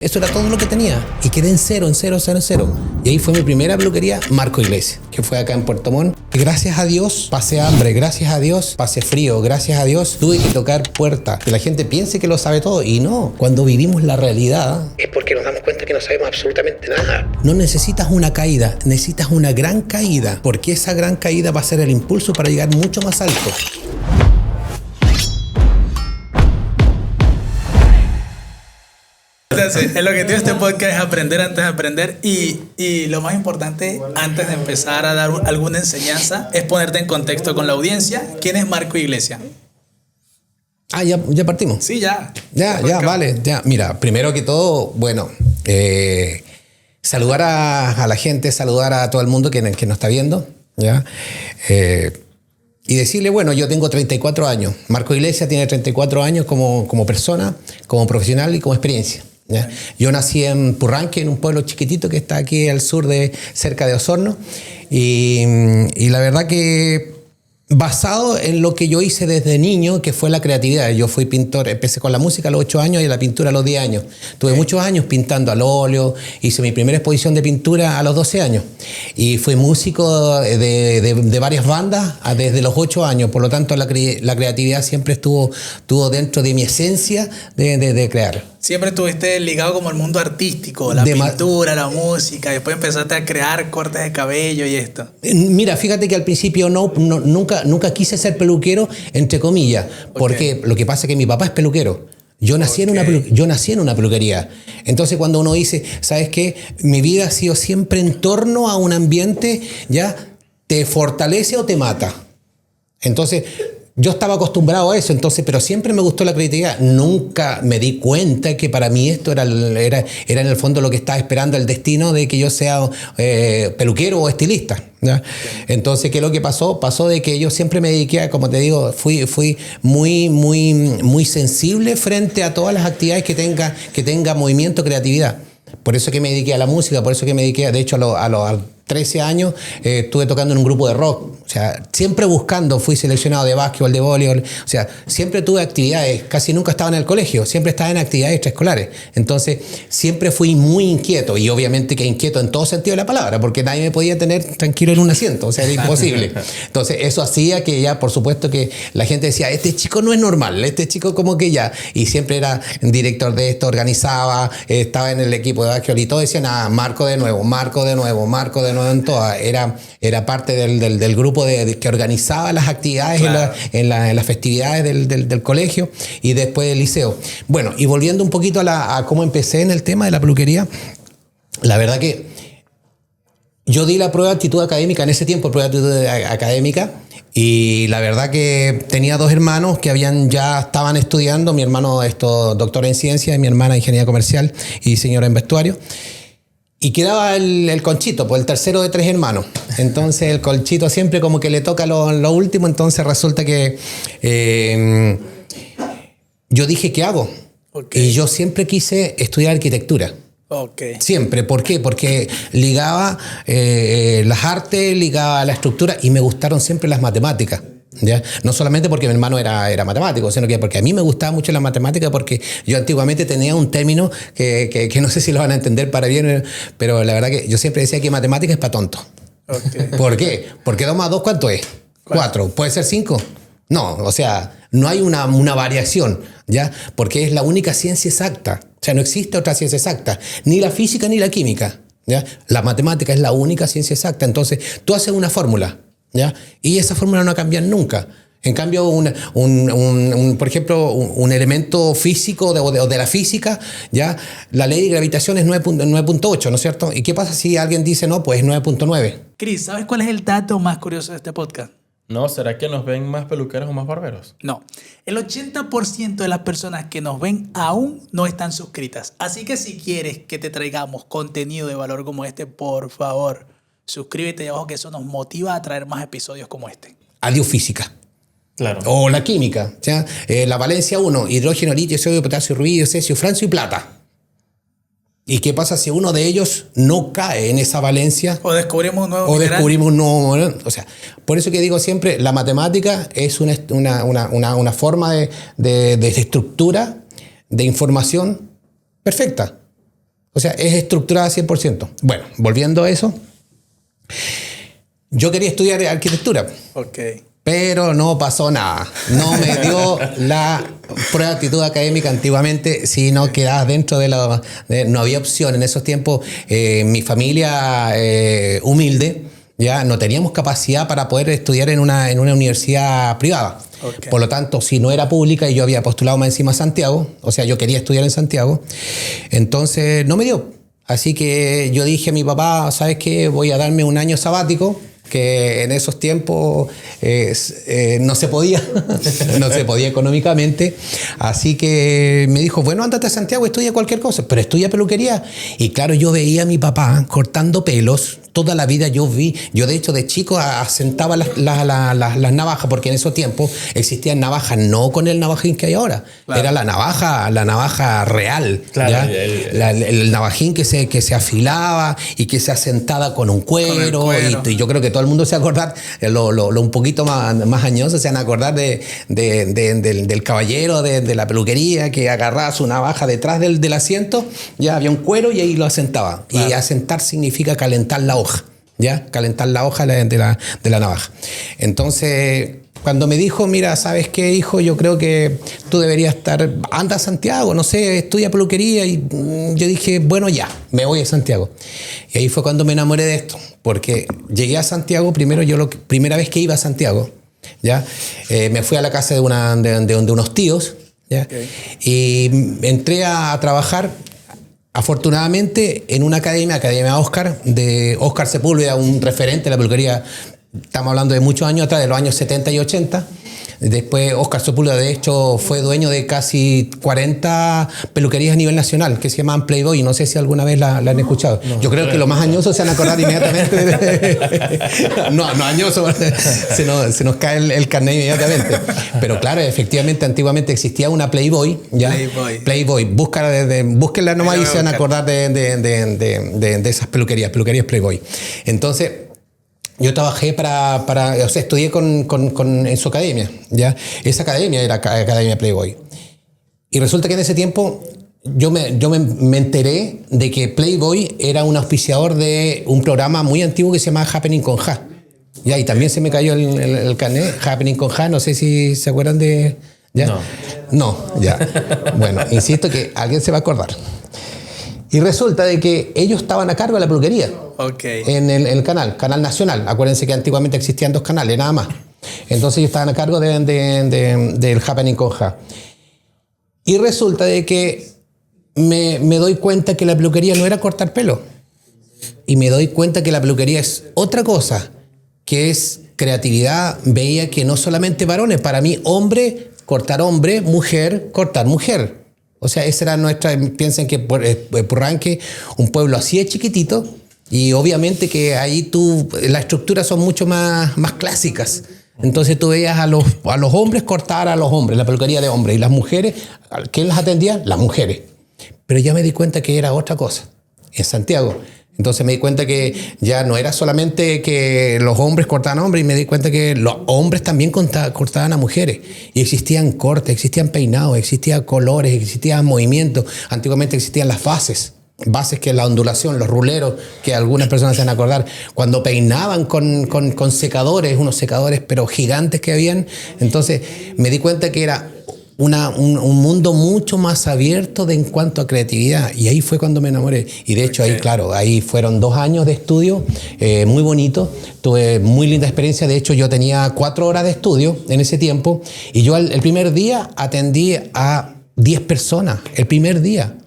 Eso era todo lo que tenía. Y quedé en cero. Y ahí fue mi primera peluquería, Marco Iglesias, que fue acá en Puerto Montt. Y gracias a Dios pasé hambre, gracias a Dios pasé frío, gracias a Dios tuve que tocar puertas. Que la gente piense que lo sabe todo. Y no, cuando vivimos la realidad es porque nos damos cuenta que no sabemos absolutamente nada. No necesitas una caída, necesitas una gran caída. Porque esa gran caída va a ser el impulso para llegar mucho más alto. Entonces, el objetivo de este podcast es aprender antes de aprender y lo más importante, antes de empezar a dar alguna enseñanza, es ponerte en contexto con la audiencia. ¿Quién es Marco Iglesias? Ah, ya partimos. Sí, ya. Ya, vale. Ya. Mira, primero que todo, bueno, saludar a la gente, saludar a todo el mundo que nos está viendo, ¿ya? Y decirle, bueno, yo tengo 34 años. Marco Iglesias tiene 34 años como persona, como profesional y como experiencia. ¿Ya? Yo nací en Purranque, en un pueblo chiquitito que está aquí al sur, cerca de Osorno. Y la verdad que basado en lo que yo hice desde niño, que fue la creatividad. Yo fui pintor, empecé con la música a los 8 años y la pintura a los 10 años. Tuve muchos años pintando al óleo, hice mi primera exposición de pintura a los 12 años. Y fui músico de varias bandas desde los 8 años. Por lo tanto, la creatividad siempre estuvo dentro de mi esencia de crear. Siempre estuviste ligado como al mundo artístico, la pintura, la música, después empezaste a crear cortes de cabello y esto. Mira, fíjate que al principio nunca quise ser peluquero, entre comillas, porque lo que pasa es que mi papá es peluquero. Yo nací en una peluquería. Entonces cuando uno dice, ¿sabes qué? Mi vida ha sido siempre en torno a un ambiente, ¿ya? ¿Te fortalece o te mata? Entonces yo estaba acostumbrado a eso, pero siempre me gustó la creatividad. Nunca me di cuenta que para mí esto era en el fondo lo que estaba esperando el destino de que yo sea peluquero o estilista, ¿ya? Entonces, ¿qué es lo que pasó? Pasó de que yo siempre me dediqué a, como te digo, fui muy sensible frente a todas las actividades que tenga movimiento, creatividad. Por eso que me dediqué a la música, por eso que me dediqué, de hecho, a los 13 años estuve tocando en un grupo de rock. O sea, siempre buscando, fui seleccionado de básquetbol, de voleibol. O sea, siempre tuve actividades, casi nunca estaba en el colegio, siempre estaba en actividades extraescolares. Entonces, siempre fui muy inquieto, y obviamente que inquieto en todo sentido de la palabra, porque nadie me podía tener tranquilo en un asiento, o sea, era imposible. Entonces, eso hacía que ya, por supuesto, que la gente decía, este chico no es normal, este chico como que ya. Y siempre era director de esto, organizaba, estaba en el equipo de básquetbol y todo, decían, Marco de nuevo, en todas. Era parte del grupo que organizaba las actividades, claro, en las festividades del colegio y después del liceo. Bueno, y volviendo un poquito a cómo empecé en el tema de la peluquería, la verdad que yo di la prueba de aptitud académica, en ese tiempo prueba de aptitud académica, y la verdad que tenía 2 hermanos que ya estaban estudiando, mi hermano doctor en ciencias y mi hermana ingeniería comercial y diseñadora en vestuario. Y quedaba el Conchito, pues el tercero de 3 hermanos. Entonces el Conchito siempre como que le toca lo último, entonces resulta que yo dije, ¿qué hago? Okay. Y yo siempre quise estudiar arquitectura. Okay. Siempre. ¿Por qué? Porque ligaba las artes, ligaba la estructura y me gustaron siempre las matemáticas. ¿Ya? No solamente porque mi hermano era matemático, sino que porque a mí me gustaba mucho la matemática, porque yo antiguamente tenía un término que no sé si lo van a entender para bien, pero la verdad que yo siempre decía que matemática es para tontos. Okay. ¿Por qué? Porque 2 más 2, ¿cuánto es? 4. ¿Puede ser 5? No, o sea, no hay una variación, ¿ya? Porque es la única ciencia exacta. O sea, no existe otra ciencia exacta, ni la física ni la química, ¿ya? La matemática es la única ciencia exacta. Entonces, tú haces una fórmula, ¿ya? Y esa fórmula no va a cambiar nunca. En cambio, por ejemplo, un elemento físico de la física, ¿ya? La ley de gravitación es 9.8, ¿no es cierto? ¿Y qué pasa si alguien dice no? Pues 9.9. Cris, ¿sabes cuál es el dato más curioso de este podcast? No, ¿será que nos ven más peluqueros o más barberos? No. El 80% de las personas que nos ven aún no están suscritas. Así que si quieres que te traigamos contenido de valor como este, por favor, suscríbete ahí abajo, que eso nos motiva a traer más episodios como este. Adiós física. Claro. O la química, ¿ya? La valencia 1, hidrógeno, litio, sodio, potasio, rubidio, cesio, francio y plata. ¿Y qué pasa si uno de ellos no cae en esa valencia? O descubrimos un nuevo mineral. O sea, por eso que digo siempre, la matemática es una forma de estructura, de información perfecta. O sea, es estructurada 100%. Bueno, volviendo a eso, yo quería estudiar arquitectura. Ok. Pero no pasó nada. No me dio la prueba de actitud académica antiguamente, si no quedabas dentro de la... no había opción. En esos tiempos, mi familia humilde, ya no teníamos capacidad para poder estudiar en una universidad privada. Okay. Por lo tanto, si no era pública y yo había postulado más encima a Santiago, o sea, yo quería estudiar en Santiago, entonces no me dio. Así que yo dije a mi papá, ¿sabes qué? Voy a darme un año sabático, que en esos tiempos no se podía, no se podía económicamente. Así que me dijo, bueno, ándate a Santiago, estudia cualquier cosa, pero estudia peluquería. Y claro, yo veía a mi papá cortando pelos. Toda la vida yo de hecho de chico asentaba las navajas, porque en esos tiempos existían navajas no con el navajín que hay ahora. Claro. Era la navaja real. Claro, el navajín que se afilaba y que se asentaba con un cuero. Y yo creo que todo el mundo se va a acordar, un poquito más añoso, se van a acordar del caballero de la peluquería que agarraba su navaja detrás del asiento, ya había un cuero y ahí lo asentaba. Claro. Y asentar significa calentar la hoja, ¿ya? Calentar la hoja de la navaja. Entonces, cuando me dijo, mira, ¿sabes qué, hijo? Yo creo que tú deberías anda a Santiago, no sé, estudia peluquería. Y yo dije, bueno, ya, me voy a Santiago. Y ahí fue cuando me enamoré de esto, porque llegué a Santiago, primera vez que iba a Santiago, ¿ya? Me fui a la casa de unos tíos, ¿ya? Okay. Y entré a trabajar, afortunadamente, en una Academia Oscar, de Oscar Sepúlveda, un referente de la peluquería. Estamos hablando de muchos años atrás, de los años 70 y 80. Después Oscar Sepúlveda, de hecho, fue dueño de casi 40 peluquerías a nivel nacional que se llamaban Playboy. No sé si alguna vez la han escuchado. No, yo creo que los más añosos se van a acordar inmediatamente. No añosos, se nos cae el carnet inmediatamente. Pero claro, efectivamente, antiguamente existía una Playboy. ¿Ya? Playboy. Búsquenla nomás y se van a acordar de esas peluquerías Playboy. Entonces, yo trabajé o sea, estudié en su academia, ¿ya? Esa academia era Academia Playboy. Y resulta que en ese tiempo yo me enteré de que Playboy era un auspiciador de un programa muy antiguo que se llamaba Happening con Ja. ¿Ya? Y también se me cayó el carnet, Happening con Ja, no sé si se acuerdan de... ¿ya? No, ya. Bueno, insisto que alguien se va a acordar. Y resulta de que ellos estaban a cargo de la peluquería. Okay. En el canal nacional. Acuérdense que antiguamente existían 2 canales, nada más. Entonces ellos estaban a cargo del Happening con Ja. Y resulta de que me doy cuenta que la peluquería no era cortar pelo. Y me doy cuenta que la peluquería es otra cosa, que es creatividad. Veía que no solamente varones, para mí hombre, cortar hombre, mujer, cortar mujer. O sea, esa era nuestra... Piensen que Purranque, un pueblo así de chiquitito, y obviamente que ahí las estructuras son mucho más clásicas. Entonces tú veías a los hombres cortar a los hombres, la peluquería de hombres, y las mujeres, ¿quién las atendía? Las mujeres. Pero ya me di cuenta que era otra cosa, en Santiago. Entonces me di cuenta que ya no era solamente que los hombres cortaban a hombres, y me di cuenta que los hombres también cortaban a mujeres. Y existían cortes, existían peinados, existían colores, existían movimientos. Antiguamente existían las bases que es la ondulación, los ruleros, que algunas personas se van a acordar, cuando peinaban con secadores, unos secadores pero gigantes que habían. Entonces me di cuenta que era un mundo mucho más abierto en cuanto a creatividad, y ahí fue cuando me enamoré. Y de hecho, ahí fueron 2 años de estudio, muy bonito, tuve muy linda experiencia. De hecho, yo tenía 4 horas de estudio en ese tiempo, y yo el primer día atendí a 10 personas, el primer día.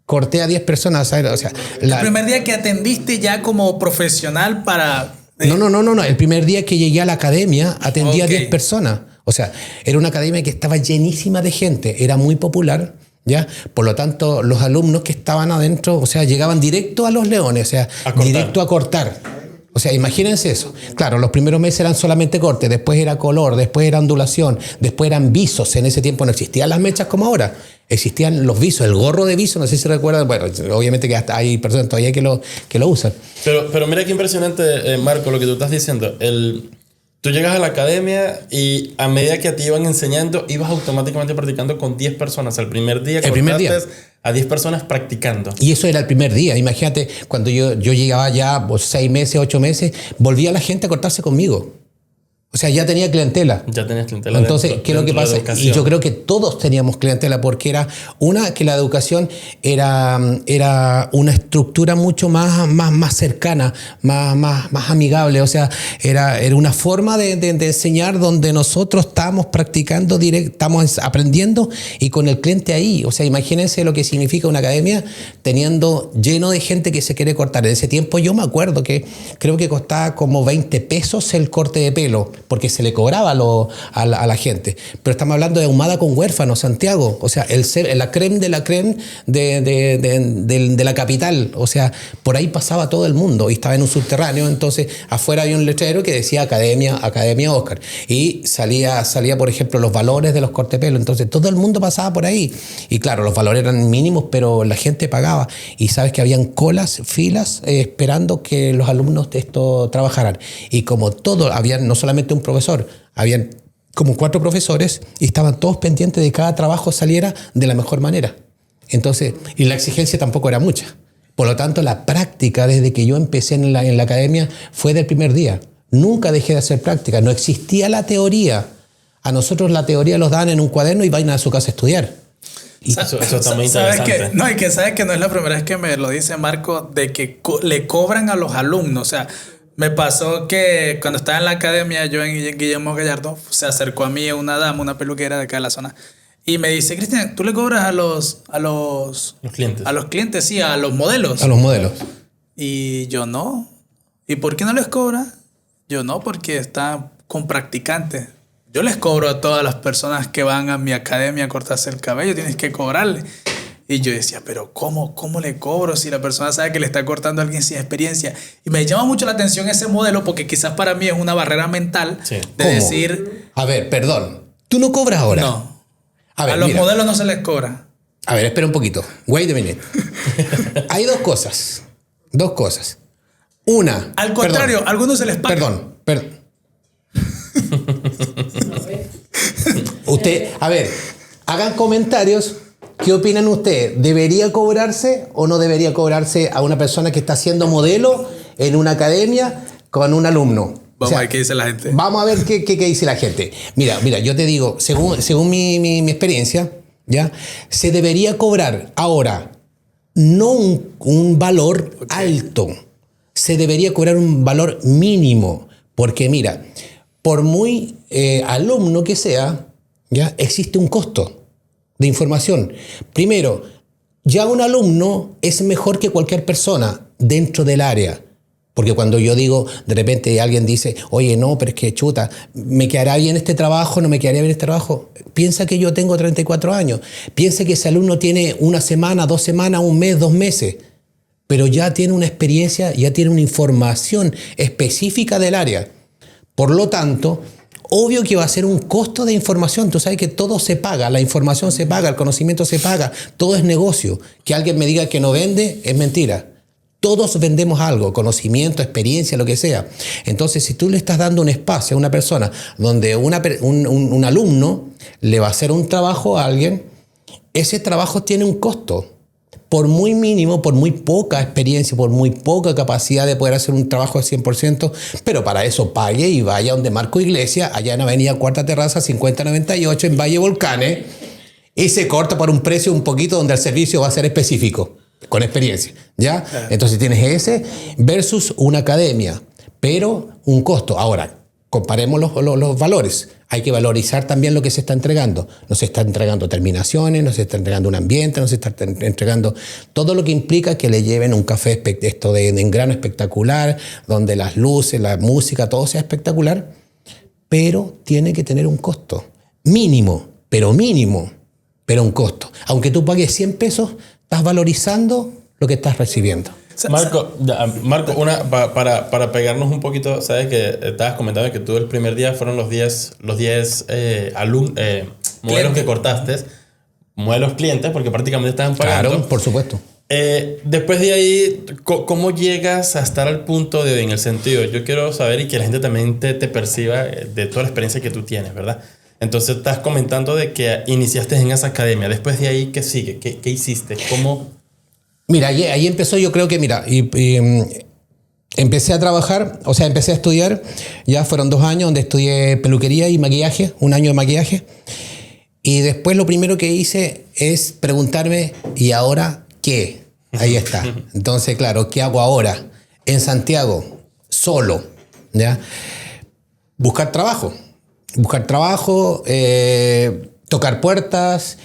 Corté a 10 personas, ¿sabes? O sea, el primer día que atendiste ya como profesional para... No. El primer día que llegué a la academia atendí a 10 personas. O sea, era una academia que estaba llenísima de gente, era muy popular, ¿ya? Por lo tanto, los alumnos que estaban adentro, o sea, llegaban directo a los leones, o sea, directo a cortar. O sea, imagínense eso. Claro, los primeros meses eran solamente corte, después era color, después era ondulación, después eran visos. En ese tiempo no existían las mechas como ahora. Existían los visos, el gorro de viso, no sé si recuerdan. Bueno, obviamente que hasta hay personas todavía que lo usan. Pero mira qué impresionante, Marco, lo que tú estás diciendo. Tú llegas a la academia y a medida que te iban enseñando, ibas automáticamente practicando con 10 personas. El primer día a 10 personas practicando. Y eso era el primer día. Imagínate, cuando yo llegaba ya 6 meses, 8 meses, volvía la gente a cortarse conmigo. O sea, ya tenía clientela. Ya tenías clientela. Entonces, ¿qué es lo que pasa? Y yo creo que todos teníamos clientela porque era que la educación era una estructura mucho más cercana, más amigable. O sea, era una forma de enseñar donde nosotros estábamos practicando estamos aprendiendo y con el cliente ahí. O sea, imagínense lo que significa una academia teniendo lleno de gente que se quiere cortar. En ese tiempo yo me acuerdo que creo que costaba como 20 pesos el corte de pelo, porque se le cobraba a la gente. Pero estamos hablando de Ahumada con Huérfano, Santiago. O sea, la creme de la creme de la capital. O sea, por ahí pasaba todo el mundo y estaba en un subterráneo. Entonces, afuera había un letrero que decía Academia Oscar. Y salía, por ejemplo, los valores de los cortepelos. Entonces, todo el mundo pasaba por ahí. Y claro, los valores eran mínimos, pero la gente pagaba. Y sabes que habían filas, esperando que los alumnos de esto trabajaran. Y como todo, había no solamente un profesor, habían como 4 profesores y estaban todos pendientes de que cada trabajo saliera de la mejor manera. Entonces, y la exigencia tampoco era mucha. Por lo tanto, la práctica desde que yo empecé en la academia fue del primer día. Nunca dejé de hacer práctica. No existía la teoría. A nosotros la teoría los daban en un cuaderno y vayan a su casa a estudiar. Y eso está muy interesante. Sabes que no es la primera vez que me lo dice Marco, de que le cobran a los alumnos. O sea, me pasó que cuando estaba en la academia, yo en Guillermo Gallardo, se acercó a mí una dama, una peluquera de acá de la zona, y me dice: Cristian, ¿tú le cobras a los clientes? A los clientes, sí, a los modelos. A los modelos. Y yo no. ¿Y por qué no les cobra? Yo no, porque están con practicantes. Yo les cobro a todas las personas que van a mi academia a cortarse el cabello, tienes que cobrarle. Y yo decía, pero ¿cómo le cobro si la persona sabe que le está cortando a alguien sin experiencia? Y me llama mucho la atención ese modelo porque quizás para mí es una barrera mental de ¿Cómo? decir... A ver, perdón. ¿Tú no cobras ahora? No. A los modelos no se les cobra. A ver, espera un poquito. Wait a minute. Hay dos cosas. Una... Al contrario, a algunos se les paga. Perdón. Usted, a ver, hagan comentarios. ¿Qué opinan ustedes? ¿Debería cobrarse o no debería cobrarse a una persona que está haciendo modelo en una academia con un alumno? Vamos a ver qué dice la gente. Vamos a ver qué dice la gente. Mira, yo te digo, según mi experiencia, ¿ya? Se debería cobrar ahora no un valor alto, se debería cobrar un valor mínimo. Porque mira, por muy alumno que sea, ¿ya? Existe un costo de información. Primero, ya un alumno es mejor que cualquier persona dentro del área. Porque cuando yo digo, de repente alguien dice, oye, no, pero es que chuta, ¿me quedará bien este trabajo? ¿No me quedaría bien este trabajo? Piensa que yo tengo 34 años. Piensa que ese alumno tiene 1 semana, 2 semanas, 1 mes, 2 meses. Pero ya tiene una experiencia, ya tiene una información específica del área. Por lo tanto, obvio que va a ser un costo de información. Tú sabes que todo se paga, la información se paga, el conocimiento se paga, todo es negocio. Que alguien me diga que no vende es mentira. Todos vendemos algo, conocimiento, experiencia, lo que sea. Entonces, si tú le estás dando un espacio a una persona donde un alumno le va a hacer un trabajo a alguien, ese trabajo tiene un costo. Por muy mínimo, por muy poca experiencia, por muy poca capacidad de poder hacer un trabajo al 100%, pero para eso pague y vaya donde Marco Iglesias, allá en Avenida Cuarta Terraza, 5098, en Valle Volcanes, y se corta por un precio un poquito donde el servicio va a ser específico, con experiencia, ¿ya? Entonces tienes ese versus una academia, pero un costo. Ahora, comparemos los valores. Hay que valorizar también lo que se está entregando. Nos está entregando terminaciones, nos está entregando un ambiente, nos está entregando todo lo que implica que le lleven un café en grano espectacular, donde las luces, la música, todo sea espectacular, pero tiene que tener un costo. Mínimo, pero un costo. Aunque tú pagues 100 pesos, estás valorizando lo que estás recibiendo. Marco, para pegarnos un poquito, sabes que estabas comentando que tú el primer día fueron los 10 modelos que cortaste, modelos clientes, porque prácticamente estaban pagando. Claro, por supuesto. Después de ahí, ¿cómo llegas a estar al punto de hoy? En el sentido, yo quiero saber y que la gente también te perciba de toda la experiencia que tú tienes, ¿verdad? Entonces estás comentando de que iniciaste en esa academia. Después de ahí, ¿qué sigue? ¿Qué hiciste? ¿Cómo? Mira, ahí empezó, yo creo que, mira, empecé a trabajar, o sea, empecé a estudiar. Ya fueron 2 años donde estudié peluquería y maquillaje, 1 año de maquillaje. Y después lo primero que hice es preguntarme, ¿y ahora qué? Ahí está. Entonces, claro, ¿qué hago ahora? En Santiago, solo, ¿ya? Buscar trabajo, tocar puertas.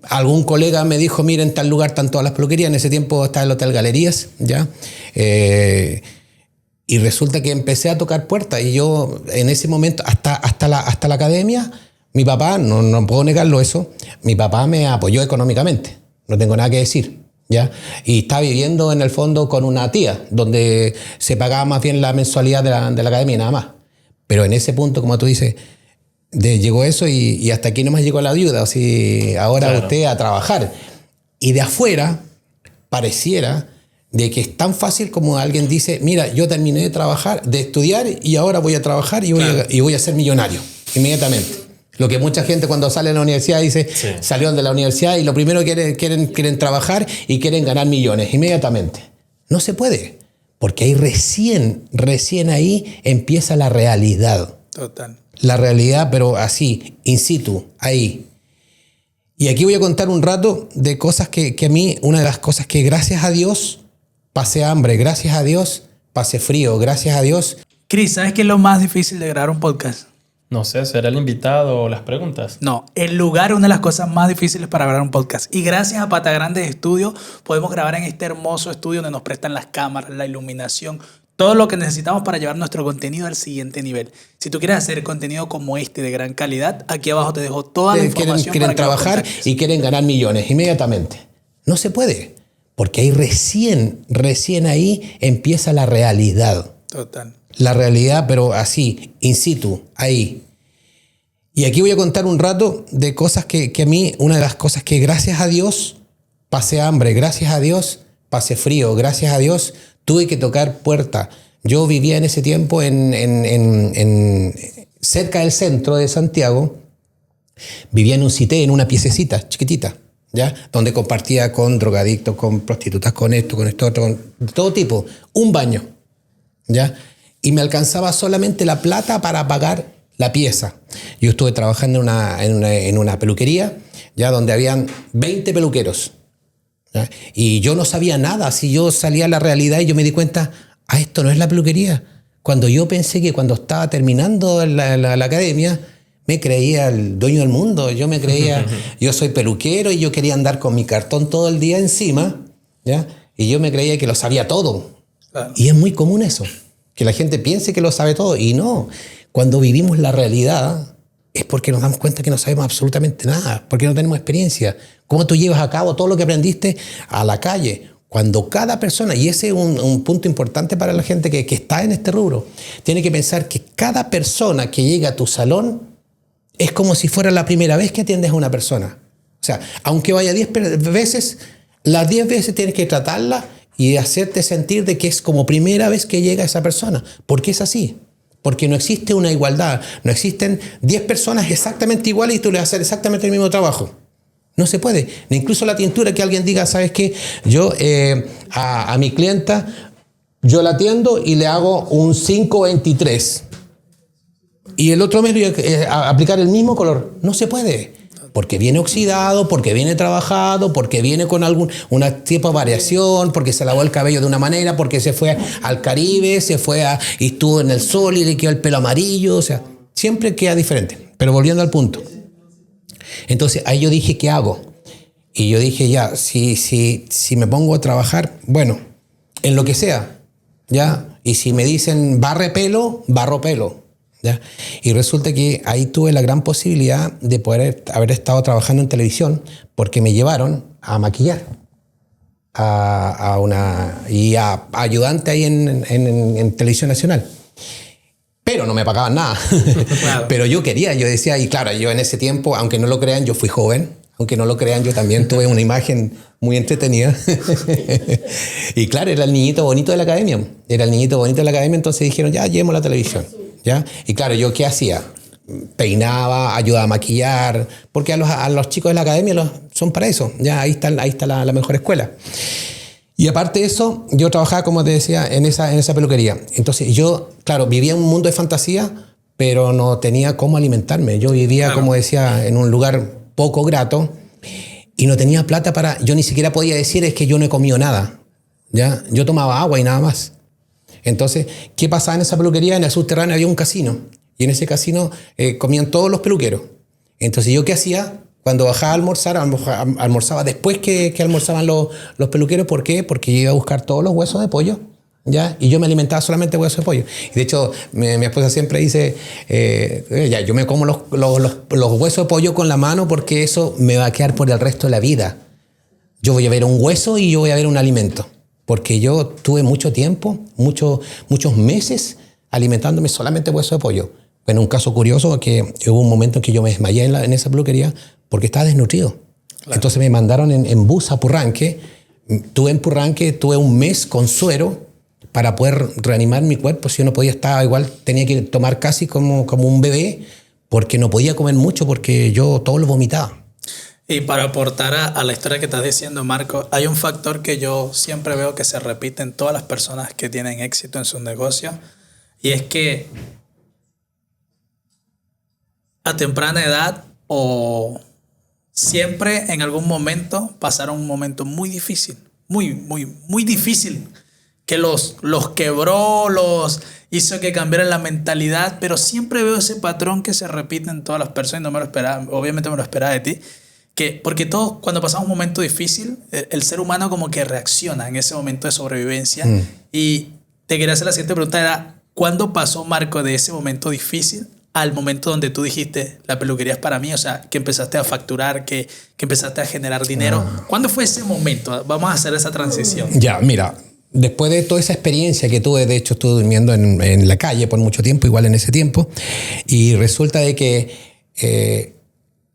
Algún colega me dijo, mira, en tal lugar están todas las peluquerías. En ese tiempo estaba el Hotel Galerías, ¿ya? Y resulta que empecé a tocar puertas. Y yo, en ese momento, hasta la academia, mi papá, no puedo negarlo eso, mi papá me apoyó económicamente. No tengo nada que decir, ¿ya? Y estaba viviendo, en el fondo, con una tía, donde se pagaba más bien la mensualidad de la academia y nada más. Pero en ese punto, como tú dices, llegó eso y hasta aquí nomás llegó la ayuda. O sea, ahora claro, usted a trabajar. Y de afuera pareciera de que es tan fácil como alguien dice, mira, yo terminé de trabajar, de estudiar y ahora voy a trabajar y voy a ser millonario inmediatamente. Lo que mucha gente cuando sale de la universidad dice, sí, salieron de la universidad y lo primero quieren trabajar y quieren ganar millones inmediatamente. No se puede, porque ahí recién ahí empieza la realidad. Total. La realidad, pero así, in situ, ahí. Y aquí voy a contar un rato de cosas que a mí, una de las cosas que gracias a Dios pasé hambre, gracias a Dios pasé frío, gracias a Dios. Chris, ¿sabes qué es lo más difícil de grabar un podcast? No sé, ¿será el invitado o las preguntas? No, el lugar es una de las cosas más difíciles para grabar un podcast. Y gracias a Pata Grande Estudio podemos grabar en este hermoso estudio donde nos prestan las cámaras, la iluminación, todo lo que necesitamos para llevar nuestro contenido al siguiente nivel. Si tú quieres hacer contenido como este de gran calidad, aquí abajo te dejo toda la información. Quieren trabajar y quieren ganar millones inmediatamente. No se puede, porque ahí recién ahí empieza la realidad. Total. La realidad, pero así, in situ, ahí. Y aquí voy a contar un rato de cosas que a mí, una de las cosas que gracias a Dios pasé hambre, gracias a Dios pasé frío, gracias a Dios tuve que tocar puerta. Yo vivía en ese tiempo cerca del centro de Santiago, vivía en un cité, en una piececita chiquitita, ¿ya? Donde compartía con drogadictos, con prostitutas, con esto, otro, con todo tipo. Un baño, ¿ya? Y me alcanzaba solamente la plata para pagar la pieza. Yo estuve trabajando en una peluquería, ya donde habían 20 peluqueros. ¿Ya? Y yo no sabía nada. Si yo salía a la realidad y yo me di cuenta, esto no es la peluquería. Cuando yo pensé que cuando estaba terminando la academia, me creía el dueño del mundo. Yo me creía, yo soy peluquero y yo quería andar con mi cartón todo el día encima, ¿ya? Y yo me creía que lo sabía todo. Claro. Y es muy común eso, que la gente piense que lo sabe todo. Y no, cuando vivimos la realidad es porque nos damos cuenta que no sabemos absolutamente nada, porque no tenemos experiencia. ¿Cómo tú llevas a cabo todo lo que aprendiste a la calle? Cuando cada persona, y ese es un punto importante para la gente que está en este rubro, tiene que pensar que cada persona que llega a tu salón es como si fuera la primera vez que atiendes a una persona. O sea, aunque vaya 10 veces, las 10 veces tienes que tratarla y hacerte sentir de que es como primera vez que llega esa persona. Porque es así. Porque no existe una igualdad. No existen 10 personas exactamente iguales y tú le vas a hacer exactamente el mismo trabajo. No se puede. Ni incluso la tintura, que alguien diga, ¿sabes qué? Yo a mi clienta, yo la atiendo y le hago un 523. Y el otro mes voy a aplicar el mismo color. No se puede. Porque viene oxidado, porque viene trabajado, porque viene con una tipo de variación, porque se lavó el cabello de una manera, porque se fue al Caribe, y estuvo en el sol y le quedó el pelo amarillo. O sea, siempre queda diferente. Pero volviendo al punto. Entonces, ahí yo dije, ¿qué hago? Y yo dije, ya, si me pongo a trabajar, bueno, en lo que sea, ¿ya? Y si me dicen barre pelo, barro pelo. ¿Ya? Y resulta que ahí tuve la gran posibilidad de poder haber estado trabajando en televisión, porque me llevaron a maquillar y a ayudante ahí en Televisión Nacional. Pero no me pagaban nada. Claro. Pero yo decía, y claro, yo en ese tiempo, aunque no lo crean, yo fui joven. Aunque no lo crean, yo también tuve una imagen muy entretenida. Y claro, era el niñito bonito de la academia. Era el niñito bonito de la academia, entonces dijeron, ya, llevemos la televisión. ¿Ya? Y claro, ¿yo qué hacía? Peinaba, ayudaba a maquillar, porque a los chicos de la academia son para eso. Ya, ahí está la mejor escuela. Y aparte de eso, yo trabajaba, como te decía, en esa peluquería. Entonces yo, claro, vivía en un mundo de fantasía, pero no tenía cómo alimentarme. Yo vivía, como decía, en un lugar poco grato y no tenía plata para... Yo ni siquiera podía decir es que yo no he comido nada. ¿Ya? Yo tomaba agua y nada más. Entonces, ¿qué pasaba en esa peluquería? En el subterráneo había un casino. Y en ese casino comían todos los peluqueros. Entonces, ¿yo qué hacía? Cuando bajaba a almorzar, almorzaba después que almorzaban los peluqueros. ¿Por qué? Porque yo iba a buscar todos los huesos de pollo. ¿Ya? Y yo me alimentaba solamente de huesos de pollo. Y de hecho, mi esposa siempre dice, yo me como los huesos de pollo con la mano porque eso me va a quedar por el resto de la vida. Yo voy a ver un hueso y yo voy a ver un alimento. Porque yo tuve mucho tiempo, muchos meses alimentándome solamente de huesos de pollo. En un caso curioso, que hubo un momento en que yo me desmayé en esa peluquería porque estaba desnutrido. Claro. Entonces me mandaron en bus a Purranque. En Purranque tuve un mes con suero para poder reanimar mi cuerpo. Si yo no podía estar igual, tenía que tomar casi como un bebé, porque no podía comer mucho, porque yo todo lo vomitaba. Y para aportar a la historia que estás diciendo, Marco, hay un factor que yo siempre veo que se repite en todas las personas que tienen éxito en sus negocios, y es que a temprana edad o siempre en algún momento pasaron un momento muy difícil, muy difícil, que los quebró, los hizo que cambiaran la mentalidad, pero siempre veo ese patrón que se repite en todas las personas y no me lo esperaba, obviamente me lo esperaba de ti, porque todos cuando pasamos un momento difícil, el ser humano como que reacciona en ese momento de sobrevivencia. Y te quería hacer la siguiente pregunta, era ¿cuándo pasó, Marco, de ese momento difícil al momento donde tú dijiste la peluquería es para mí? O sea, que empezaste a facturar, que empezaste a generar dinero. ¿Cuándo fue ese momento? Vamos a hacer esa transición. Ya, mira, después de toda esa experiencia que tuve, de hecho estuve durmiendo en la calle por mucho tiempo, igual en ese tiempo, y resulta de que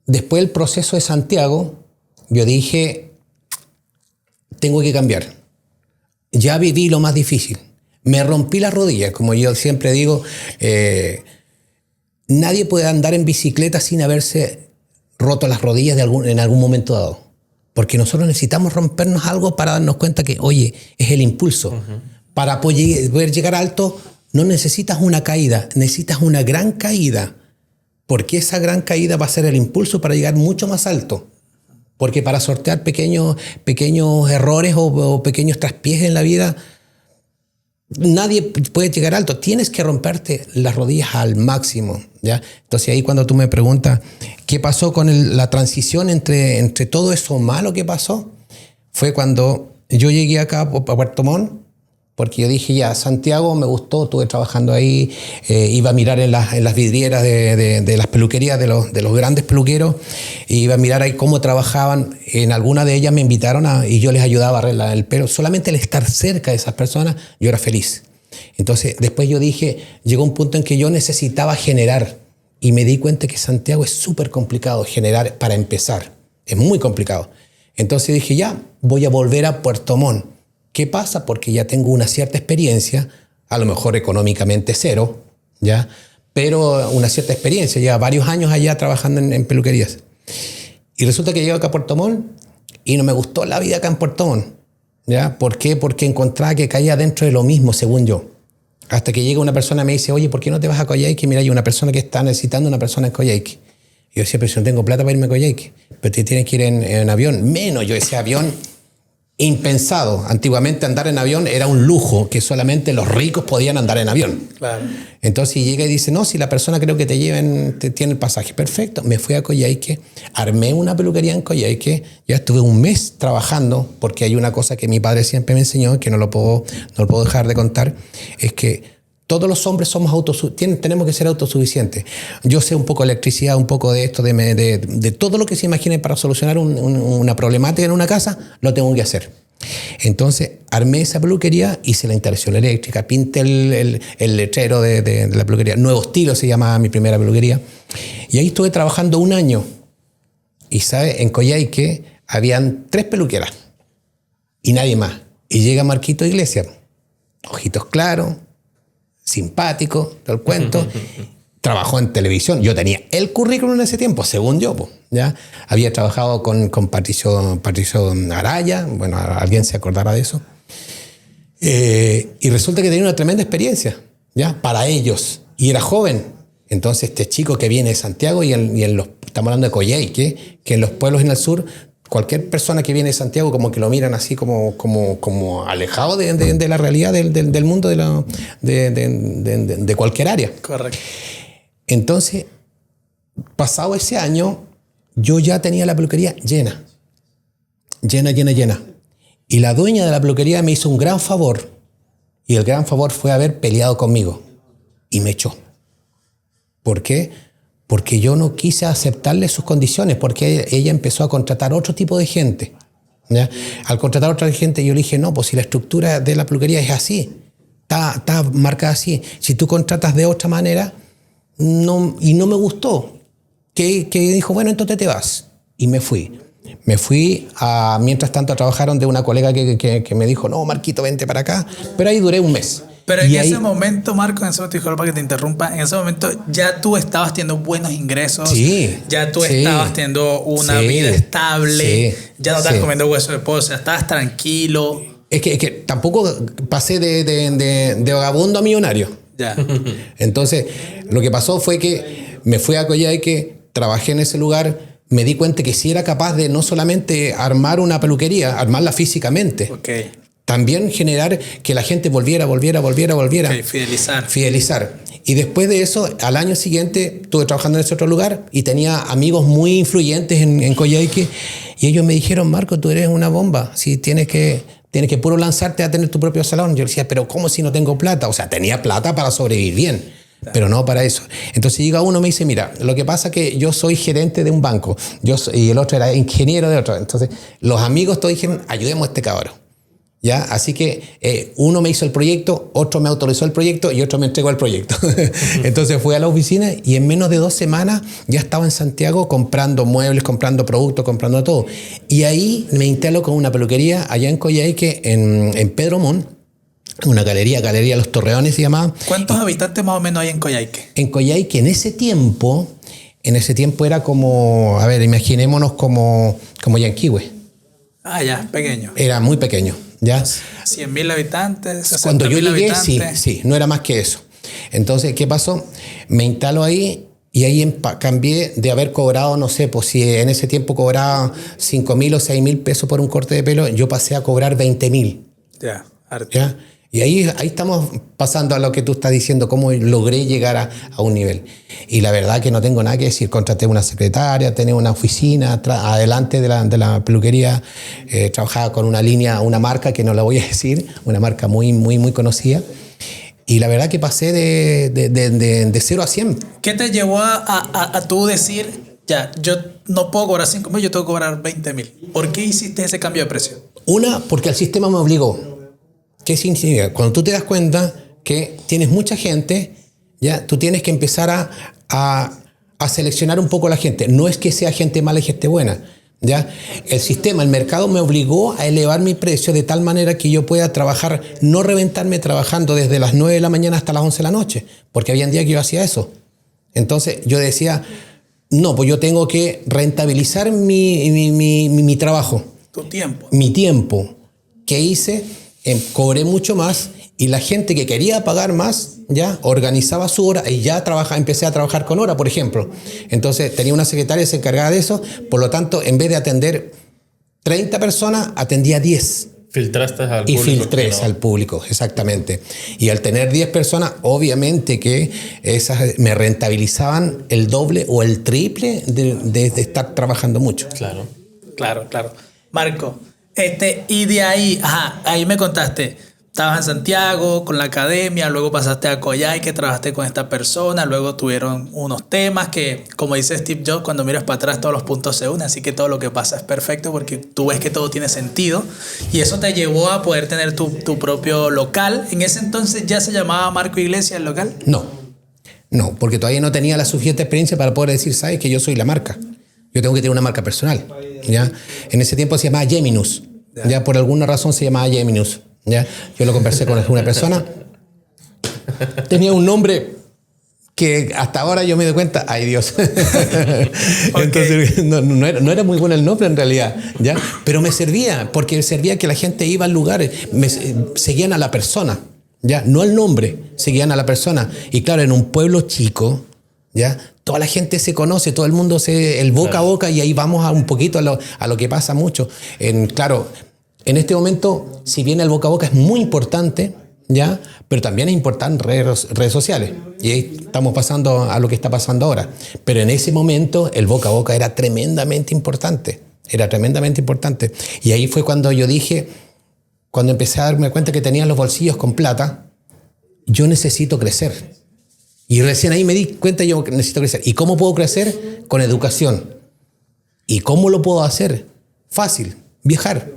después del proceso de Santiago, yo dije, tengo que cambiar. Ya viví lo más difícil. Me rompí las rodillas, como yo siempre digo, nadie puede andar en bicicleta sin haberse roto las rodillas en algún momento dado. Porque nosotros necesitamos rompernos algo para darnos cuenta que, oye, es el impulso. Uh-huh. Para poder llegar alto no necesitas una caída, necesitas una gran caída. Porque esa gran caída va a ser el impulso para llegar mucho más alto. Porque para sortear pequeños errores o pequeños traspiés en la vida, nadie puede llegar alto. Tienes que romperte las rodillas al máximo, ¿ya? Entonces ahí cuando tú me preguntas qué pasó con la transición entre todo eso malo que pasó, fue cuando yo llegué acá a Puerto Montt, porque yo dije ya, Santiago me gustó, estuve trabajando ahí, iba a mirar en las vidrieras de las peluquerías de los grandes peluqueros, iba a mirar ahí cómo trabajaban. En alguna de ellas me invitaron y yo les ayudaba a arreglar el pelo. Solamente el estar cerca de esas personas, yo era feliz. Entonces después yo dije, llegó un punto en que yo necesitaba generar, y me di cuenta que Santiago es súper complicado generar para empezar, es muy complicado. Entonces dije ya, voy a volver a Puerto Montt. ¿Qué pasa? Porque ya tengo una cierta experiencia, a lo mejor económicamente cero, ¿ya? Pero una cierta experiencia, ya varios años allá trabajando en peluquerías. Y resulta que llego acá a Puerto Montt y no me gustó la vida acá en Puerto Montt, ¿ya? ¿Por qué? Porque encontraba que caía dentro de lo mismo, según yo. Hasta que llega una persona y me dice, oye, ¿por qué no te vas a Coyhaique? Mira, hay una persona que está necesitando una persona en Coyhaique. Y yo decía, pero si no tengo plata para irme a Coyhaique, pero te tienes que ir en avión. Menos, yo decía, avión impensado. Antiguamente andar en avión era un lujo, que solamente los ricos podían andar en avión. Claro. Entonces llega y dice, no, si la persona creo que tiene el pasaje. Perfecto. Me fui a Coyhaique, armé una peluquería en Coyhaique, ya estuve un mes trabajando, porque hay una cosa que mi padre siempre me enseñó, que no lo puedo dejar de contar, es que todos los hombres tenemos que ser autosuficientes. Yo sé un poco de electricidad, un poco de esto, de todo lo que se imagine para solucionar una problemática en una casa, lo tengo que hacer. Entonces armé esa peluquería, hice la instalación eléctrica, pinté el letrero de la peluquería. Nuevo Estilo se llamaba mi primera peluquería. Y ahí estuve trabajando un año. Y sabe, en Coyhaique habían 3 peluqueras y nadie más. Y llega Marquito Iglesias, ojitos claros, simpático, todo el cuento. Trabajó en televisión. Yo tenía el currículum en ese tiempo, según yo, pues, ¿ya? Había trabajado con Patricio Araya, bueno, alguien se acordará de eso. Y resulta que tenía una tremenda experiencia, ¿ya? Para ellos. Y era joven. Entonces, este chico que viene de Santiago estamos hablando de Coyhaique, que en los pueblos en el sur, cualquier persona que viene de Santiago como que lo miran así como alejado de la realidad del mundo de cualquier área. Correcto. Entonces, pasado ese año, yo ya tenía la peluquería llena. Y la dueña de la peluquería me hizo un gran favor. Y el gran favor fue haber peleado conmigo. Y me echó. ¿Por qué? Porque yo no quise aceptarle sus condiciones, porque ella empezó a contratar otro tipo de gente. ¿Ya? Al contratar a otra gente, yo le dije, no, pues si la estructura de la peluquería es así, está marcada así. Si tú contratas de otra manera, no, y no me gustó. Que dijo, bueno, entonces te vas. Y me fui. Mientras tanto, trabajaron de una colega que me dijo, no, Marquito, vente para acá. Pero ahí duré un mes. Pero en ese momento, Marco, en ese momento, disculpa que te interrumpa, en ese momento ya tú estabas teniendo buenos ingresos, sí, ya tú estabas teniendo una vida estable, ya no estabas comiendo hueso de pollo, o sea, estabas tranquilo. Es que tampoco pasé de vagabundo a millonario. Ya. Entonces, lo que pasó fue que me fui a Coyhaique, trabajé en ese lugar, me di cuenta que sí era capaz de no solamente armar una peluquería, armarla físicamente. Okay. También generar que la gente volviera. Okay, fidelizar. Y después de eso, al año siguiente, estuve trabajando en ese otro lugar y tenía amigos muy influyentes en Coyhaique. Y ellos me dijeron, Marco, tú eres una bomba. Si tienes que puro lanzarte a tener tu propio salón. Yo le decía, pero ¿cómo si no tengo plata? O sea, tenía plata para sobrevivir bien, pero no para eso. Entonces llega uno y me dice, mira, lo que pasa es que yo soy gerente de un banco y el otro era ingeniero de otro. Entonces los amigos todos dijeron, ayudemos a este cabrón. ¿Ya? Así que uno me hizo el proyecto, otro me autorizó el proyecto y otro me entregó el proyecto. Entonces fui a la oficina y en menos de 2 semanas ya estaba en Santiago comprando muebles, comprando productos, comprando todo. Y ahí me instalo con una peluquería allá en Coyhaique, en Pedro Montt, una galería Los Torreones se llamaba. ¿Cuántos habitantes más o menos hay en Coyhaique? En Coyhaique en ese tiempo era como, a ver, imaginémonos como Yanquihue. Ah, ya, pequeño. Era muy pequeño. ¿Ya? 100.000 habitantes, cuando yo llegué, habitantes. sí, no era más que eso. Entonces, ¿qué pasó? Me instalo ahí y ahí cambié de haber cobrado, no sé, pues si en ese tiempo cobraba 5.000 o 6.000 pesos por un corte de pelo, yo pasé a cobrar 20.000. Ya, harto. ¿Ya? Y ahí estamos pasando a lo que tú estás diciendo, cómo logré llegar a un nivel. Y la verdad que no tengo nada que decir. Contraté una secretaria, tenía una oficina adelante de la peluquería. Trabajaba con una marca que no la voy a decir, una marca muy, muy, muy conocida. Y la verdad que pasé de 0 a 100. ¿Qué te llevó a tú decir, ya, yo no puedo cobrar 5.000, yo tengo que cobrar 20.000? ¿Por qué hiciste ese cambio de precio? Una, porque el sistema me obligó. ¿Qué significa? Cuando tú te das cuenta que tienes mucha gente, ya tú tienes que empezar a seleccionar un poco a la gente. No es que sea gente mala y gente buena, ¿ya? El mercado me obligó a elevar mi precio de tal manera que yo pueda trabajar, no reventarme trabajando desde las 9 de la mañana hasta las 11 de la noche, porque había días que yo hacía eso. Entonces yo decía, no, pues yo tengo que rentabilizar mi trabajo. Tu tiempo. Mi tiempo. ¿Qué hice? Cobré mucho más y la gente que quería pagar más ya organizaba su hora y ya empecé a trabajar con hora, por ejemplo. Entonces tenía una secretaria que se encargaba de eso, por lo tanto, en vez de atender 30 personas, atendía 10. Filtraste al público. Y filtré al público, exactamente. Y al tener 10 personas, obviamente que esas me rentabilizaban el doble o el triple de estar trabajando mucho. Claro. Marco, y de ahí, ahí me contaste, estabas en Santiago con la academia, luego pasaste a Coyhaique, trabajaste con esta persona, luego tuvieron unos temas que, como dice Steve Jobs, cuando miras para atrás todos los puntos se unen, así que todo lo que pasa es perfecto porque tú ves que todo tiene sentido y eso te llevó a poder tener tu propio local. ¿En ese entonces ya se llamaba Marco Iglesias el local? No, porque todavía no tenía la suficiente experiencia para poder decir, sabes que yo soy la marca. Yo tengo que tener una marca personal, ¿ya? En ese tiempo se llamaba Geminus, ¿ya? Por alguna razón se llamaba Geminus, ¿ya? Yo lo conversé con una persona. Tenía un nombre que hasta ahora yo me doy cuenta, ¡ay Dios! Entonces no era muy bueno el nombre en realidad, ¿ya? Pero me servía, porque servía que la gente iba al lugar, seguían a la persona, ¿ya? No al nombre, seguían a la persona. Y claro, en un pueblo chico, ¿ya? Toda la gente se conoce, todo el mundo el boca a boca, y ahí vamos un poquito a lo que pasa mucho. Claro, en este momento, si bien el boca a boca es muy importante, ¿ya? Pero también es importante redes sociales. Y ahí estamos pasando a lo que está pasando ahora. Pero en ese momento el boca a boca era tremendamente importante. Era tremendamente importante. Y ahí fue cuando yo dije, cuando empecé a darme cuenta que tenía los bolsillos con plata, yo necesito crecer. Y recién ahí me di cuenta, yo necesito crecer. ¿Y cómo puedo crecer? Con educación. ¿Y cómo lo puedo hacer? Fácil, viajar.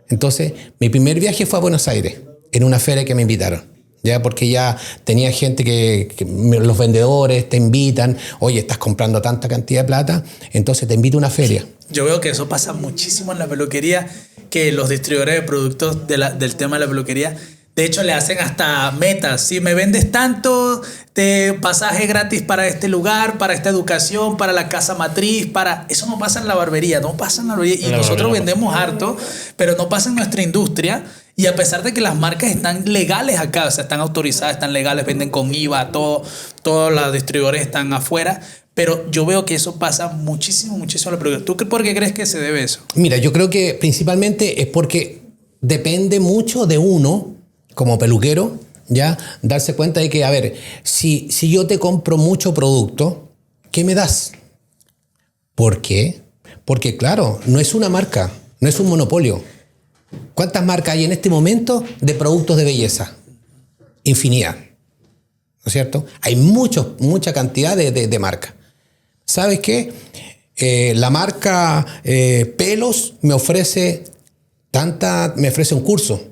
Entonces, mi primer viaje fue a Buenos Aires, en una feria que me invitaron, ¿ya? Porque ya tenía gente los vendedores te invitan, oye, estás comprando tanta cantidad de plata, entonces te invito a una feria. Yo veo que eso pasa muchísimo en la peluquería, que los distribuidores de productos del tema de la peluquería, de hecho le hacen hasta metas. Si me vendes tanto, pasaje gratis para este lugar, para esta educación, para la casa matriz, eso no pasa en la barbería, no pasa en la barbería. Y nosotros vendemos harto, pero no pasa en nuestra industria. Y a pesar de que las marcas están legales acá, o sea, están autorizadas, están legales, venden con IVA, todos los distribuidores están afuera, pero yo veo que eso pasa muchísimo en la peluquería. ¿Tú por qué crees que se debe eso? Mira, yo creo que principalmente es porque depende mucho de uno, como peluquero, ¿ya? Darse cuenta de que, a ver, si yo te compro mucho producto, ¿qué me das? ¿Por qué? Porque, claro, no es una marca, no es un monopolio. ¿Cuántas marcas hay en este momento de productos de belleza? Infinidad, ¿no es cierto? Hay mucha cantidad de marcas. ¿Sabes qué? La marca Pelos me ofrece un curso.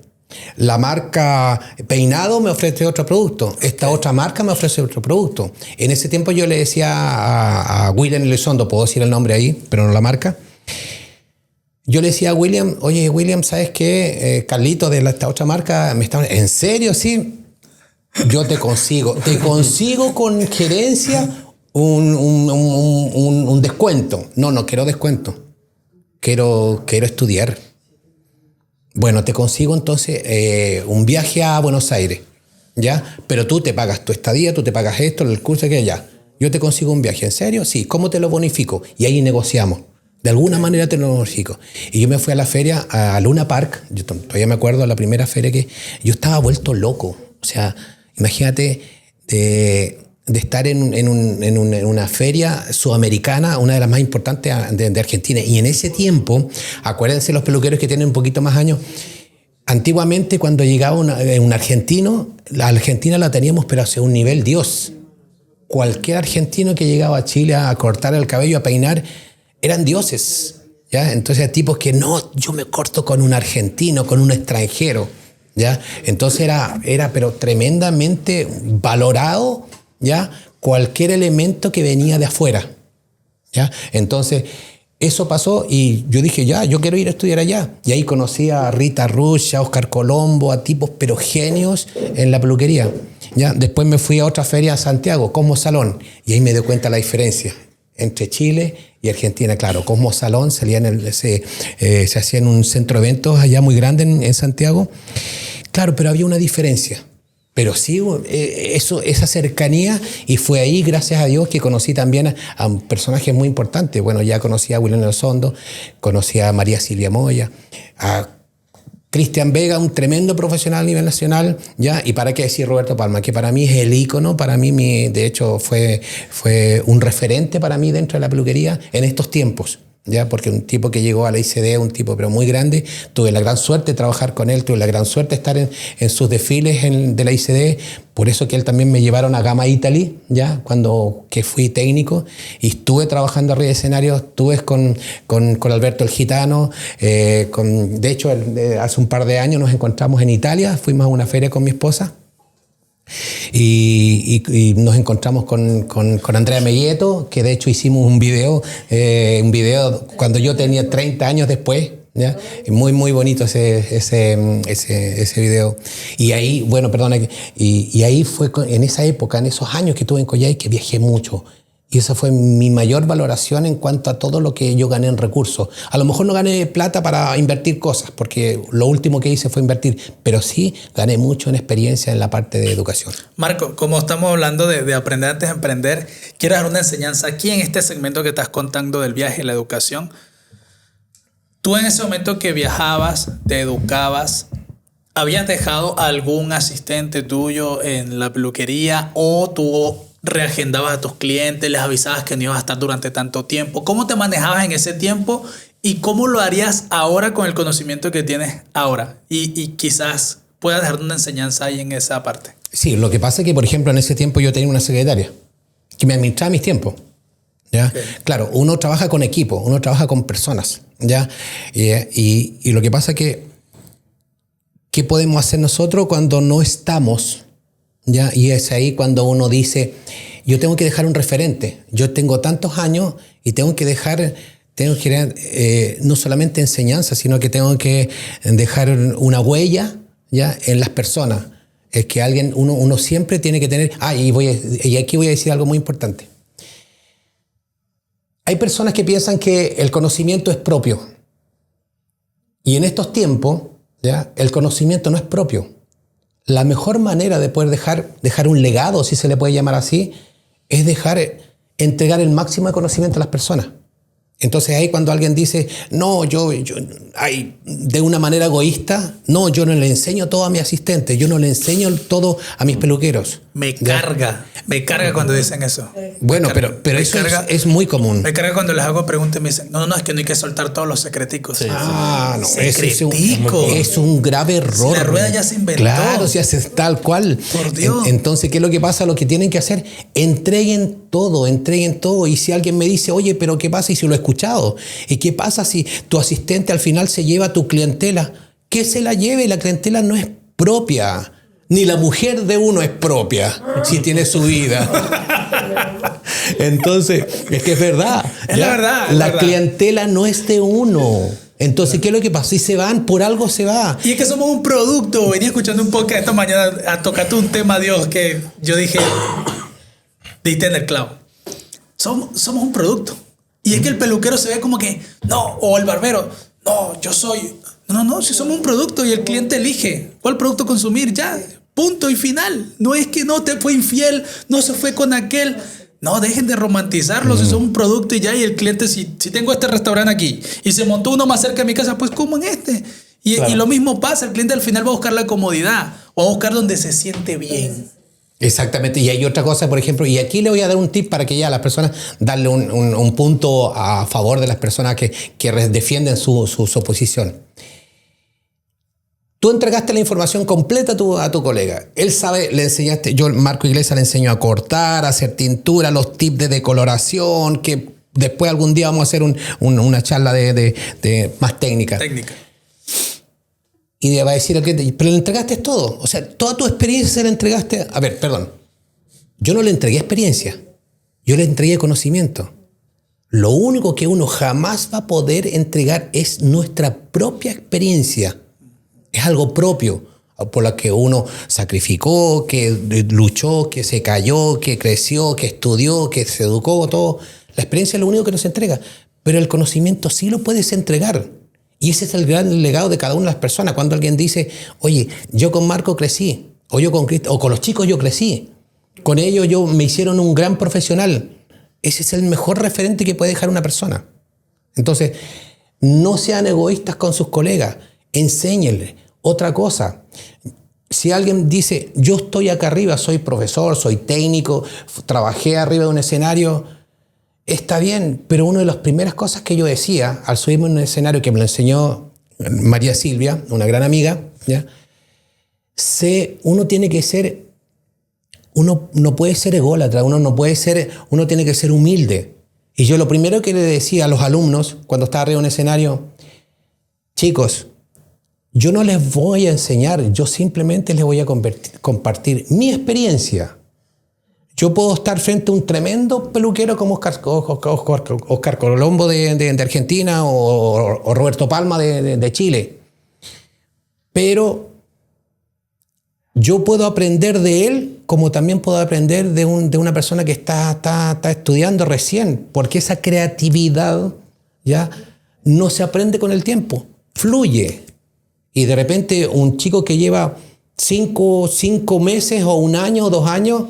La marca Peinado me ofrece otro producto. Esta otra marca me ofrece otro producto. En ese tiempo yo le decía a William Elizondo, puedo decir el nombre ahí, pero no la marca. Yo le decía a William, oye, William, ¿sabes qué? Carlito de esta otra marca me está... ¿En serio? Sí. Yo te consigo con gerencia un descuento. No quiero descuento. Quiero estudiar. Bueno, te consigo entonces un viaje a Buenos Aires, ¿ya? Pero tú te pagas tu estadía, tú te pagas esto, el curso que allá. Yo te consigo un viaje. ¿En serio? Sí. ¿Cómo te lo bonifico? Y ahí negociamos. De alguna manera te lo bonifico. Y yo me fui a la feria, a Luna Park. Yo todavía me acuerdo de la primera feria que yo estaba vuelto loco. O sea, imagínate de estar en una feria sudamericana, una de las más importantes de Argentina. Y en ese tiempo, acuérdense los peluqueros que tienen un poquito más años, antiguamente cuando llegaba un argentino, la Argentina la teníamos pero hacia un nivel Dios. Cualquier argentino que llegaba a Chile a cortar el cabello, a peinar, eran dioses, ¿ya? Entonces tipos que no, yo me corto con un argentino, con un extranjero, ¿ya? Entonces era pero tremendamente valorado, ¿ya? Cualquier elemento que venía de afuera, ¿ya? Entonces eso pasó y yo dije, yo quiero ir a estudiar allá. Y ahí conocí a Rita Rush, a Oscar Colombo, a tipos pero genios en la peluquería, ¿ya? Después me fui a otra feria a Santiago, Cosmo Salón, y ahí me di cuenta la diferencia entre Chile y Argentina. Claro, Cosmo Salón se hacía en un centro de eventos allá muy grande en Santiago. Claro, pero había una diferencia. Pero sí, esa cercanía, y fue ahí, gracias a Dios, que conocí también a un personaje muy importante. Bueno, ya conocí a William Elizondo, conocí a María Silvia Moya, a Cristian Vega, un tremendo profesional a nivel nacional, ¿ya? Y para qué decir Roberto Palma, que para mí es el ícono, para mí, de hecho, fue un referente para mí dentro de la peluquería en estos tiempos, ¿ya? Porque un tipo que llegó a la ICD, un tipo pero muy grande, tuve la gran suerte de trabajar con él, tuve la gran suerte de estar en sus desfiles de la ICD, por eso que él también me llevaron a Gama Italy, ¿ya? Que fui técnico, y estuve trabajando arriba de escenario, estuve con Alberto el Gitano, de hecho hace un par de años nos encontramos en Italia, fuimos a una feria con mi esposa, Y nos encontramos con Andrea Melleto, que de hecho hicimos un video cuando yo tenía 30 años después, ¿ya? Muy, muy bonito ese video. Y ahí, bueno, perdona, y ahí fue en esa época, en esos años que estuve en Coyhai, que viajé mucho. Y esa fue mi mayor valoración en cuanto a todo lo que yo gané en recursos. A lo mejor no gané plata para invertir cosas, porque lo último que hice fue invertir, pero sí gané mucho en experiencia en la parte de educación. Marco, como estamos hablando de aprender antes de emprender, quiero dar una enseñanza aquí en este segmento que estás contando del viaje y la educación. Tú en ese momento que viajabas, te educabas, ¿habías dejado algún asistente tuyo en la peluquería o tú reagendabas a tus clientes, les avisabas que no ibas a estar durante tanto tiempo? ¿Cómo te manejabas en ese tiempo y cómo lo harías ahora con el conocimiento que tienes ahora? Y quizás puedas dejar una enseñanza ahí en esa parte. Sí, lo que pasa es que, por ejemplo, en ese tiempo yo tenía una secretaria que me administraba mis tiempos. ¿Ya? Okay. Claro, uno trabaja con equipo, uno trabaja con personas, ¿ya? Y lo que pasa es que ¿qué podemos hacer nosotros cuando no estamos? ¿Ya? Y es ahí cuando uno dice, yo tengo que dejar un referente. Yo tengo tantos años y tengo que dejar no solamente enseñanza, sino que tengo que dejar una huella, ¿ya? En las personas. Es que uno siempre tiene que tener... y aquí voy a decir algo muy importante. Hay personas que piensan que el conocimiento es propio. Y en estos tiempos, ¿ya? El conocimiento no es propio. La mejor manera de poder dejar un legado, si se le puede llamar así, es entregar el máximo de conocimiento a las personas. Entonces ahí cuando alguien dice, no, de una manera egoísta, no, yo no le enseño todo a mi asistente, yo no le enseño todo a mis peluqueros. Me carga cuando dicen eso. Bueno, pero eso es muy común. Me carga cuando les hago preguntas y me dicen, no, es que no hay que soltar todos los secreticos. Sí, no, secretico. Es un grave error. Si la rueda ya se inventó. Claro, se hace tal cual. Por Dios. Entonces, ¿qué es lo que pasa? Lo que tienen que hacer, entreguen todo. Y si alguien me dice, oye, pero ¿qué pasa? Y si lo he escuchado. ¿Y qué pasa si tu asistente al final se lleva a tu clientela? Que se la lleve, la clientela no es propia. Ni la mujer de uno es propia, si tiene su vida. Entonces, es que es verdad. Es la verdad. La clientela no es de uno. Entonces, ¿qué es lo que pasa? Si se van, por algo se va. Y es que somos un producto. Venía escuchando un podcast esta mañana a tocarte un tema, Dios, que yo dije, diste en el clavo. Somos un producto. Y es que el peluquero se ve como que, no, o el barbero, no, yo soy... No, si somos un producto y el cliente elige cuál producto consumir, ya, punto y final. No es que no te fue infiel, no se fue con aquel. No, dejen de romantizarlo. Si son un producto y ya, y el cliente, si tengo este restaurante aquí y se montó uno más cerca de mi casa, pues como en este. Claro. Y lo mismo pasa, el cliente al final va a buscar la comodidad o va a buscar donde se siente bien. Exactamente, y hay otra cosa, por ejemplo, y aquí le voy a dar un tip para que ya las personas, darle un punto a favor de las personas que defienden su posición. Tú entregaste la información completa a tu colega. Él sabe, le enseñaste, yo, Marco Iglesias, le enseño a cortar, a hacer tintura, los tips de decoloración, que después algún día vamos a hacer una charla de más técnica. Y le va a decir al cliente, pero le entregaste todo. O sea, toda tu experiencia se la entregaste. A ver, perdón. Yo no le entregué experiencia. Yo le entregué conocimiento. Lo único que uno jamás va a poder entregar es nuestra propia experiencia. Es algo propio, por lo que uno sacrificó, que luchó, que se cayó, que creció, que estudió, que se educó, todo. La experiencia es lo único que nos entrega. Pero el conocimiento sí lo puedes entregar. Y ese es el gran legado de cada una de las personas. Cuando alguien dice, oye, yo con Marco crecí, o yo con Cristo, o con los chicos yo crecí. Con ellos me hicieron un gran profesional. Ese es el mejor referente que puede dejar una persona. Entonces, no sean egoístas con sus colegas. Enséñenle. Otra cosa, si alguien dice, yo estoy acá arriba, soy profesor, soy técnico, trabajé arriba de un escenario, está bien, pero una de las primeras cosas que yo decía al subirme a un escenario, que me lo enseñó María Silvia, una gran amiga, ¿ya? Uno no puede ser ególatra, uno tiene que ser humilde. Y yo lo primero que le decía a los alumnos cuando estaba arriba de un escenario, chicos, yo no les voy a enseñar, yo simplemente les voy a compartir mi experiencia. Yo puedo estar frente a un tremendo peluquero como Oscar Colombo de Argentina o Roberto Palma de Chile. Pero yo puedo aprender de él como también puedo aprender de una persona que está estudiando recién, porque esa creatividad ya no se aprende con el tiempo, fluye. Y de repente un chico que lleva 5 meses o 1 año o 2 años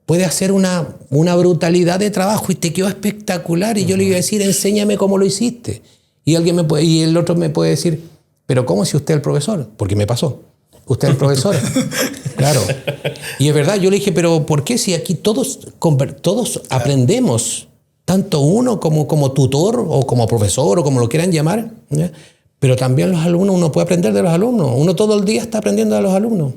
puede hacer una brutalidad de trabajo y te quedó espectacular. Y yo le iba a decir, enséñame cómo lo hiciste. Y el otro me puede decir, pero ¿cómo si usted es el profesor? Porque me pasó. Usted es el profesor. Claro. Y es verdad, yo le dije, pero ¿por qué si aquí todos aprendemos? Tanto uno como tutor o como profesor o como lo quieran llamar, ¿ya? Pero también los alumnos, uno puede aprender de los alumnos. Uno todo el día está aprendiendo de los alumnos.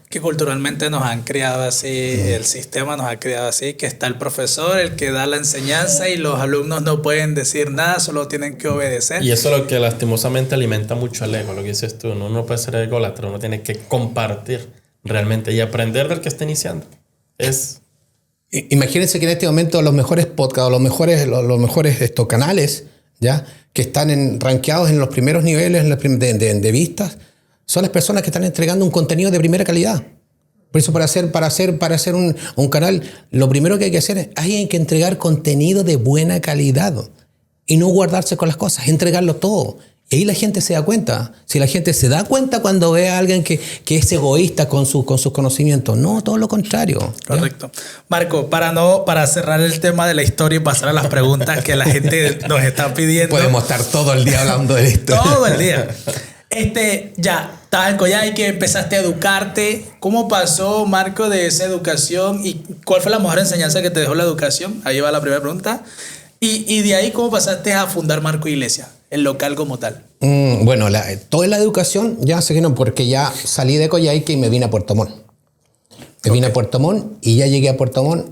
Que culturalmente nos han criado así, el sistema nos ha criado así, que está el profesor, el que da la enseñanza y los alumnos no pueden decir nada, solo tienen que obedecer. Y eso es lo que lastimosamente alimenta mucho el ego, lo que dices tú. Uno no puede ser ególatra, uno tiene que compartir realmente y aprender del que está iniciando. Imagínense que en este momento los mejores podcasts, los mejores canales, ¿ya? Que están rankeados en los primeros niveles de vistas, son las personas que están entregando un contenido de primera calidad. Por eso para hacer un canal, lo primero que hay que hacer es hay que entregar contenido de buena calidad y no guardarse con las cosas, entregarlo todo. Y ahí la gente se da cuenta. Si la gente se da cuenta cuando ve a alguien que es egoísta con sus conocimientos. No, todo lo contrario. Correcto. Marco, para cerrar el tema de la historia y pasar a las preguntas que la gente nos está pidiendo. Podemos estar todo el día hablando de esto. Todo el día. Ya, estabas en Coyhaique, empezaste a educarte. ¿Cómo pasó, Marco, de esa educación? ¿Y cuál fue la mejor enseñanza que te dejó la educación? Ahí va la primera pregunta. Y de ahí, ¿cómo pasaste a fundar Marco Iglesia, el local como tal? Bueno, toda la educación, ya sé que no, porque ya salí de Coyhaique y me vine a Puerto Montt. Vine a Puerto Montt y ya llegué a Puerto Montt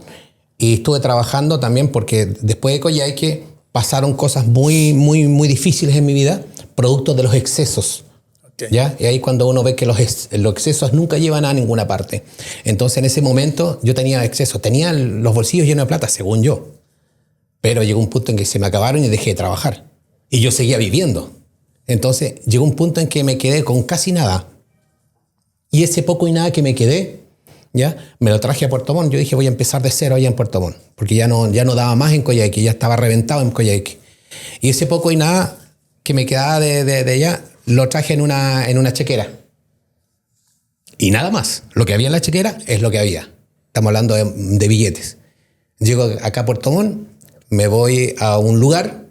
y estuve trabajando también porque después de Coyhaique pasaron cosas muy, muy, muy difíciles en mi vida, producto de los excesos. ¿Ya? Y ahí cuando uno ve que los excesos nunca llevan a ninguna parte. Entonces en ese momento yo tenía excesos, tenía los bolsillos llenos de plata, según yo. Pero llegó un punto en que se me acabaron y dejé de trabajar. Y yo seguía viviendo. Entonces llegó un punto en que me quedé con casi nada. Y ese poco y nada que me quedé, ¿ya? Me lo traje a Puerto Montt. Yo dije, voy a empezar de cero allá en Puerto Montt. Porque ya no daba más en Coyhaique, ya estaba reventado en Coyhaique. Y ese poco y nada que me quedaba de allá, lo traje en una chequera. Y nada más. Lo que había en la chequera es lo que había. Estamos hablando de billetes. Llego acá a Puerto Montt, me voy a un lugar,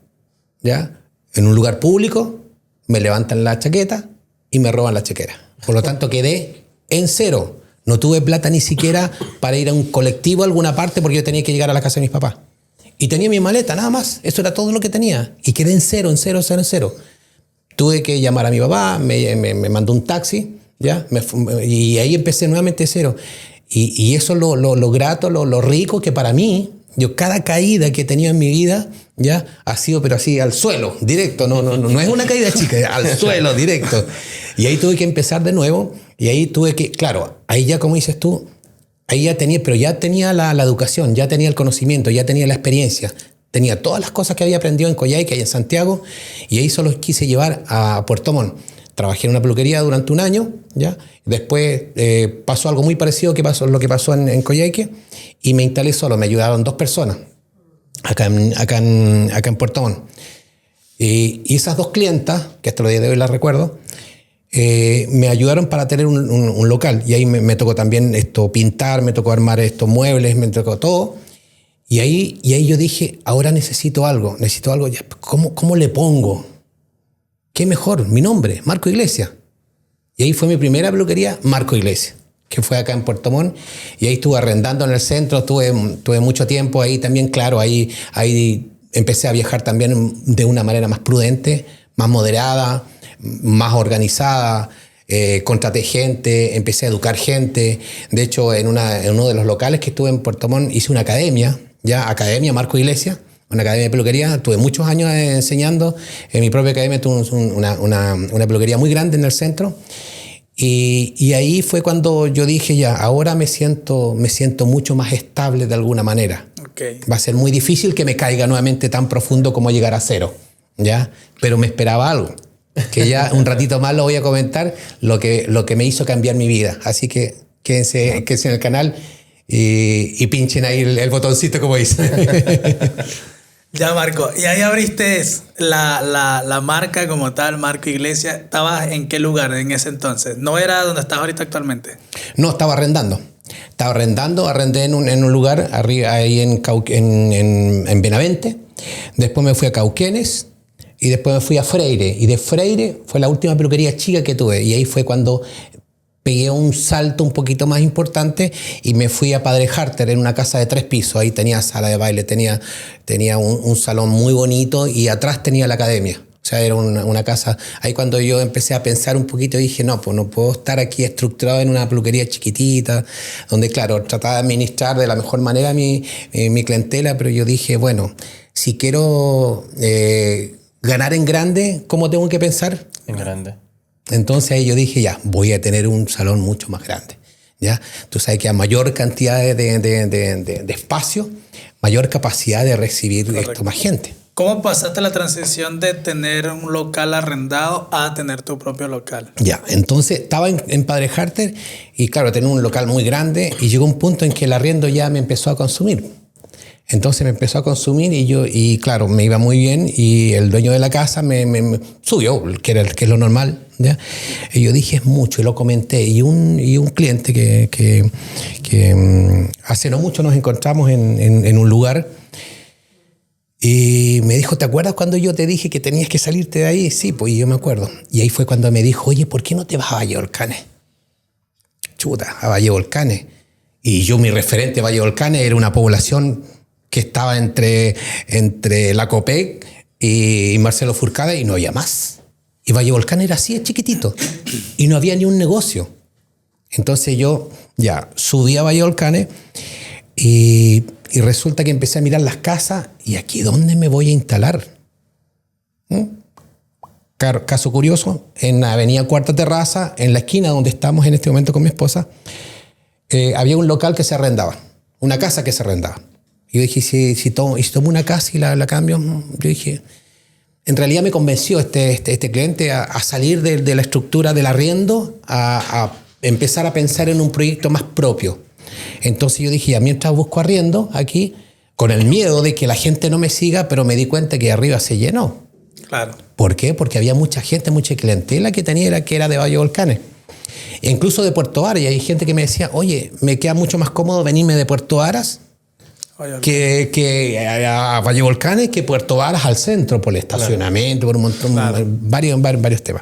¿ya? En un lugar público, me levantan la chaqueta y me roban la chequera. Por lo tanto, quedé en cero. No tuve plata ni siquiera para ir a un colectivo a alguna parte porque yo tenía que llegar a la casa de mis papás. Y tenía mi maleta, nada más. Eso era todo lo que tenía. Y quedé en cero. Tuve que llamar a mi papá, me mandó un taxi, ¿ya? Y ahí empecé nuevamente de cero. Y eso lo grato, lo rico que para mí, yo cada caída que he tenido en mi vida, ¿ya? Ha sido, pero así, al suelo, directo. No es una caída chica, al suelo, directo. Y ahí tuve que empezar de nuevo. Y ahí tuve que, claro, ahí ya, como dices tú, ahí ya tenía, pero ya tenía la educación, ya tenía el conocimiento, ya tenía la experiencia. Tenía todas las cosas que había aprendido en Coyhaique y en Santiago, y ahí solo quise llevar a Puerto Montt. Trabajé en una peluquería durante 1 año, ¿ya? Después pasó algo muy parecido a lo que pasó en Coyhaique, y me instalé solo. Me ayudaron 2 personas acá en Puerto Montt. Y esas 2 clientas, que hasta el día de hoy las recuerdo, me ayudaron para tener un local. Y ahí me tocó también pintar, me tocó armar estos muebles, me tocó todo. Y ahí yo dije, ahora necesito algo. ¿Cómo le pongo? ¿Qué mejor? Mi nombre, Marco Iglesia. Y ahí fue mi primera peluquería, Marco Iglesia, que fue acá en Puerto Montt. Y ahí estuve arrendando en el centro, tuve mucho tiempo ahí también, claro, ahí empecé a viajar también de una manera más prudente, más moderada, más organizada. Contraté gente, empecé a educar gente. De hecho, en uno de los locales que estuve en Puerto Montt hice una academia, ya Academia Marco Iglesia, una academia de peluquería. Tuve muchos años enseñando. En mi propia academia tuve una peluquería muy grande en el centro. Y ahí fue cuando yo dije, ya, ahora me siento mucho más estable de alguna manera. Okay. Va a ser muy difícil que me caiga nuevamente tan profundo como llegar a cero, ¿ya? Pero me esperaba algo, que ya un ratito más lo voy a comentar, lo que me hizo cambiar mi vida. Así que quédense en el canal y pinchen ahí el botoncito, como dice. Ya, Marco, y ahí abriste la marca como tal, Marco Iglesias. ¿Estabas en qué lugar en ese entonces? ¿No era donde estás ahorita actualmente? No, estaba arrendando. Arrendé en un lugar arriba, ahí en Benavente. Después me fui a Cauquenes y después me fui a Freire. Y de Freire fue la última peluquería chica que tuve. Y ahí fue cuando pegué un salto un poquito más importante y me fui a Padre Harter en una casa de 3 pisos. Ahí tenía sala de baile, tenía un salón muy bonito y atrás tenía la academia. O sea, era una casa. Ahí cuando yo empecé a pensar un poquito dije, no, pues no puedo estar aquí estructurado en una peluquería chiquitita, donde claro, trataba de administrar de la mejor manera mi clientela, pero yo dije, bueno, si quiero ganar en grande, ¿cómo tengo que pensar? En grande. Entonces ahí yo dije, ya, voy a tener un salón mucho más grande, ¿ya? Tú sabes que a mayor cantidad de espacio, mayor capacidad de recibir esto más gente. ¿Cómo pasaste la transición de tener un local arrendado a tener tu propio local? Ya, entonces estaba en Padre Harter y claro, tenía un local muy grande y llegó un punto en que el arriendo ya me empezó a consumir. Entonces me empezó a consumir y claro, me iba muy bien y el dueño de la casa me subió, que es lo normal, ¿ya? Y yo dije, es mucho, y lo comenté. Y un cliente que hace no mucho nos encontramos en un lugar y me dijo, ¿te acuerdas cuando yo te dije que tenías que salirte de ahí? Sí, pues yo me acuerdo. Y ahí fue cuando me dijo, oye, ¿por qué no te vas a Valle Volcanes? Chuta, a Valle Volcanes. Y yo, mi referente Valle Volcanes era una población que estaba entre la Copec y Marcelo Furcada y no había más. Y Valle Volcán era así, es chiquitito. Y no había ni un negocio. Entonces yo ya subí a Valle Volcanes y resulta que empecé a mirar las casas y aquí, ¿dónde me voy a instalar? Caso curioso, en Avenida Cuarta Terraza, en la esquina donde estamos en este momento con mi esposa, había un local que se arrendaba, una casa que se arrendaba. Y yo dije, si tomo una casa y la cambio, yo dije, en realidad me convenció este cliente a salir de la estructura del arriendo, a empezar a pensar en un proyecto más propio. Entonces yo dije, ya, mientras busco arriendo aquí, con el miedo de que la gente no me siga, pero me di cuenta que arriba se llenó. Claro. ¿Por qué? Porque había mucha gente, mucha clientela que era de Valle Volcanes. E incluso de Puerto Varas. Y hay gente que me decía, oye, me queda mucho más cómodo venirme de Puerto Varas que a Valle Volcanes, que Puerto Varas al centro, por el estacionamiento, por un montón, varios temas.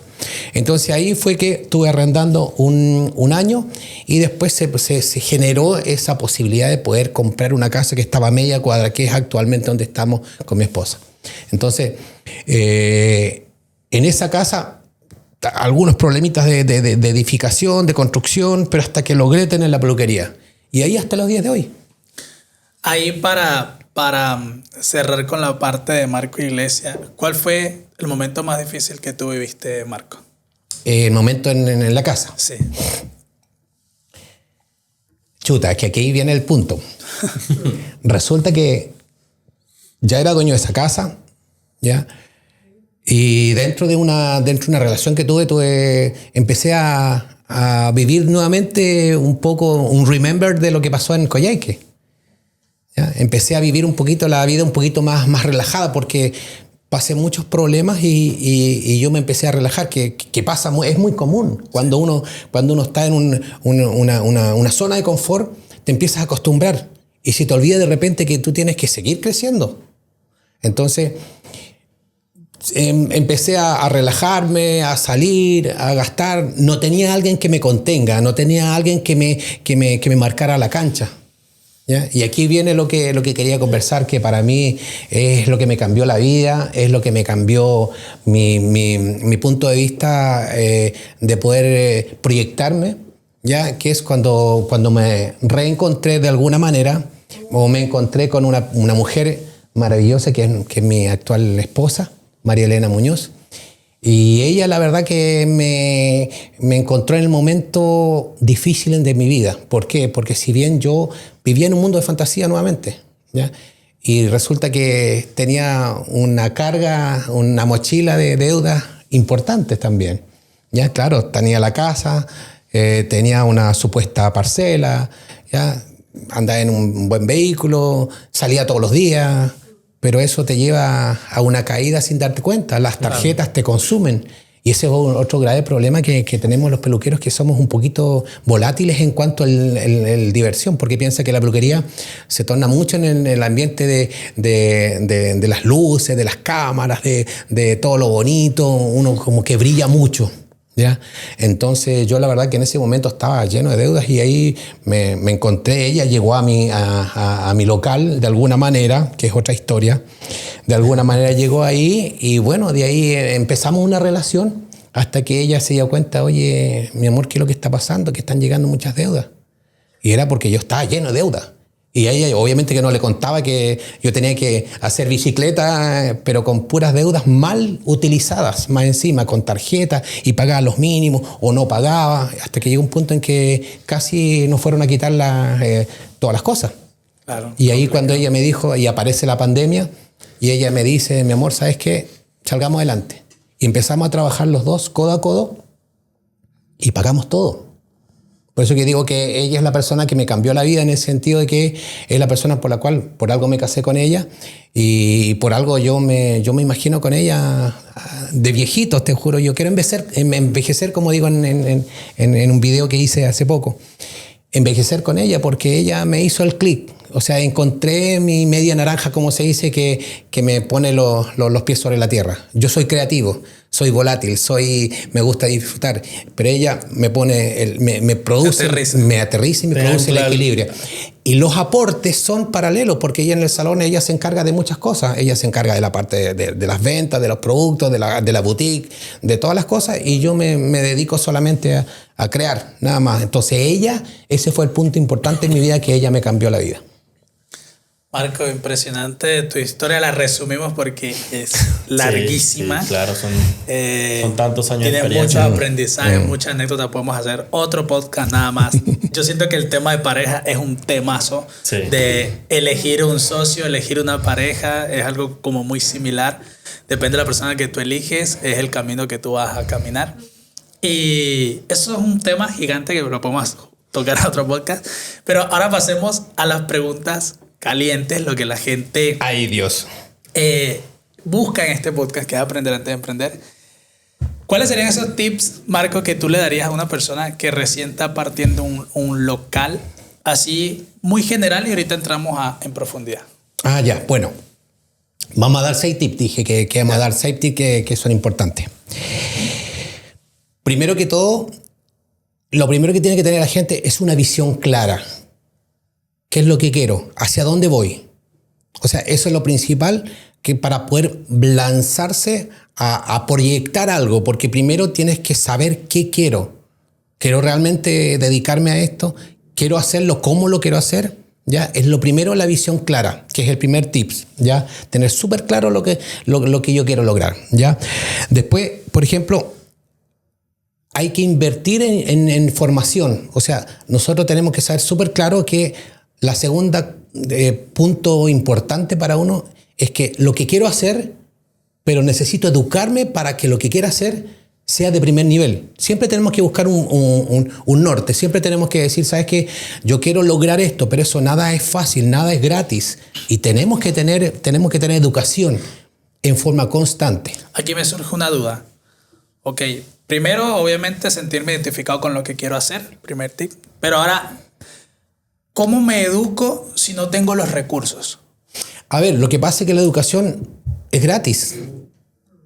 Entonces ahí fue que estuve arrendando un año y después se generó esa posibilidad de poder comprar una casa que estaba a media cuadra, que es actualmente donde estamos con mi esposa. Entonces, en esa casa, algunos problemitas de edificación, de construcción, pero hasta que logré tener la peluquería. Y ahí hasta los días de hoy. Ahí para cerrar con la parte de Marco Iglesias, ¿cuál fue el momento más difícil que tú viviste, Marco? El momento en la casa. Sí. Chuta, que aquí viene el punto. Resulta que ya era dueño de esa casa, ¿ya? Y dentro de una relación que empecé a vivir nuevamente un poco un remember de lo que pasó en Coyhaique. ¿Ya? Empecé a vivir un poquito la vida un poquito más relajada porque pasé muchos problemas y yo me empecé a relajar, que pasa, es muy común. Cuando uno está en una zona de confort, te empiezas a acostumbrar y se te olvida de repente que tú tienes que seguir creciendo. Entonces empecé a relajarme, a salir, a gastar. No tenía alguien que me contenga, no tenía alguien que me marcara la cancha. ¿Ya? Y aquí viene lo que quería conversar, que para mí es lo que me cambió la vida, es lo que me cambió mi punto de vista de poder proyectarme, ¿ya? Que es cuando me reencontré de alguna manera, o me encontré con una mujer maravillosa que es mi actual esposa, María Elena Muñoz. Y ella la verdad que me encontró en el momento difícil de mi vida. ¿Por qué? Porque si bien yo vivía en un mundo de fantasía nuevamente, ¿ya? Y resulta que tenía una carga, una mochila de deudas importantes también. Ya, claro, tenía la casa, tenía una supuesta parcela, ya, andaba en un buen vehículo, salía todos los días, pero eso te lleva a una caída sin darte cuenta. Las tarjetas te consumen. Y ese es otro grave problema que tenemos los peluqueros, que somos un poquito volátiles en cuanto al diversión, porque piensa que la peluquería se torna mucho en el ambiente de las luces, de las cámaras, de todo lo bonito, uno como que brilla mucho, ¿ya? Entonces yo la verdad que en ese momento estaba lleno de deudas y ahí me encontré, ella llegó a mi local de alguna manera, que es otra historia. De alguna manera llegó ahí y bueno, de ahí empezamos una relación hasta que ella se dio cuenta, oye, mi amor, ¿qué es lo que está pasando? Que están llegando muchas deudas. Y era porque yo estaba lleno de deudas. Y a ella obviamente que no le contaba que yo tenía que hacer bicicleta, pero con puras deudas mal utilizadas, más encima, con tarjeta y pagaba los mínimos o no pagaba, hasta que llegó un punto en que casi nos fueron a quitar todas las cosas. Claro, y ahí cuando ella me dijo, y aparece la pandemia, y ella me dice, mi amor, ¿sabes qué? Salgamos adelante. Y empezamos a trabajar los dos, codo a codo, y pagamos todo. Por eso que digo que ella es la persona que me cambió la vida, en el sentido de que es la persona por la cual, por algo me casé con ella, y por algo yo me imagino con ella de viejito, te juro. Yo quiero envejecer, como digo en un video que hice hace poco. Envejecer con ella, porque ella me hizo el clic. O sea, encontré mi media naranja, como se dice, que me pone los pies sobre la tierra. Yo soy creativo, soy volátil, me gusta disfrutar, pero ella me pone, me produce, me aterriza y me produce el equilibrio. Y los aportes son paralelos, porque ella en el salón ella se encarga de muchas cosas. Ella se encarga de la parte de las ventas, de los productos, de la boutique, de todas las cosas, y yo me dedico solamente a crear, nada más. Entonces ese fue el punto importante en mi vida, que ella me cambió la vida. Marco, impresionante tu historia. La resumimos porque es larguísima. Sí, claro, son tantos años de experiencia. Tiene muchos aprendizajes, muchas anécdotas. Podemos hacer otro podcast nada más. Yo siento que el tema de pareja es un temazo. Sí. De elegir un socio, elegir una pareja, es algo como muy similar. Depende de la persona que tú eliges, es el camino que tú vas a caminar. Y eso es un tema gigante que lo podemos tocar en otro podcast. Pero ahora pasemos a las preguntas calientes, lo que la gente ¡ay, Dios! Busca en este podcast, que es aprender antes de emprender. ¿Cuáles serían esos tips, Marco, que tú le darías a una persona que recién está partiendo un local, así muy general, y ahorita entramos en profundidad? Ya, bueno. Vamos a dar 6 tips. Dije que vamos a dar 6 tips que son importantes. Primero que todo, lo primero que tiene que tener la gente es una visión clara. ¿Qué es lo que quiero? ¿Hacia dónde voy? O sea, eso es lo principal, que para poder lanzarse a proyectar algo, porque primero tienes que saber qué quiero. ¿Quiero realmente dedicarme a esto? ¿Quiero hacerlo? ¿Cómo lo quiero hacer? ¿Ya? Es lo primero, la visión clara, que es el primer tips, ¿ya? Tener súper claro lo que yo quiero lograr, ¿ya? Después, por ejemplo, hay que invertir en formación. O sea, nosotros tenemos que saber súper claro que la segunda punto importante para uno es que lo que quiero hacer, pero necesito educarme para que lo que quiera hacer sea de primer nivel. Siempre tenemos que buscar un norte. Siempre tenemos que decir, ¿sabes qué? Yo quiero lograr esto, pero eso nada es fácil, nada es gratis. Y tenemos que tener educación en forma constante. Aquí me surge una duda. Ok, primero, obviamente, sentirme identificado con lo que quiero hacer. Primer tip. Pero ahora, ¿cómo me educo si no tengo los recursos? A ver, lo que pasa es que la educación es gratis.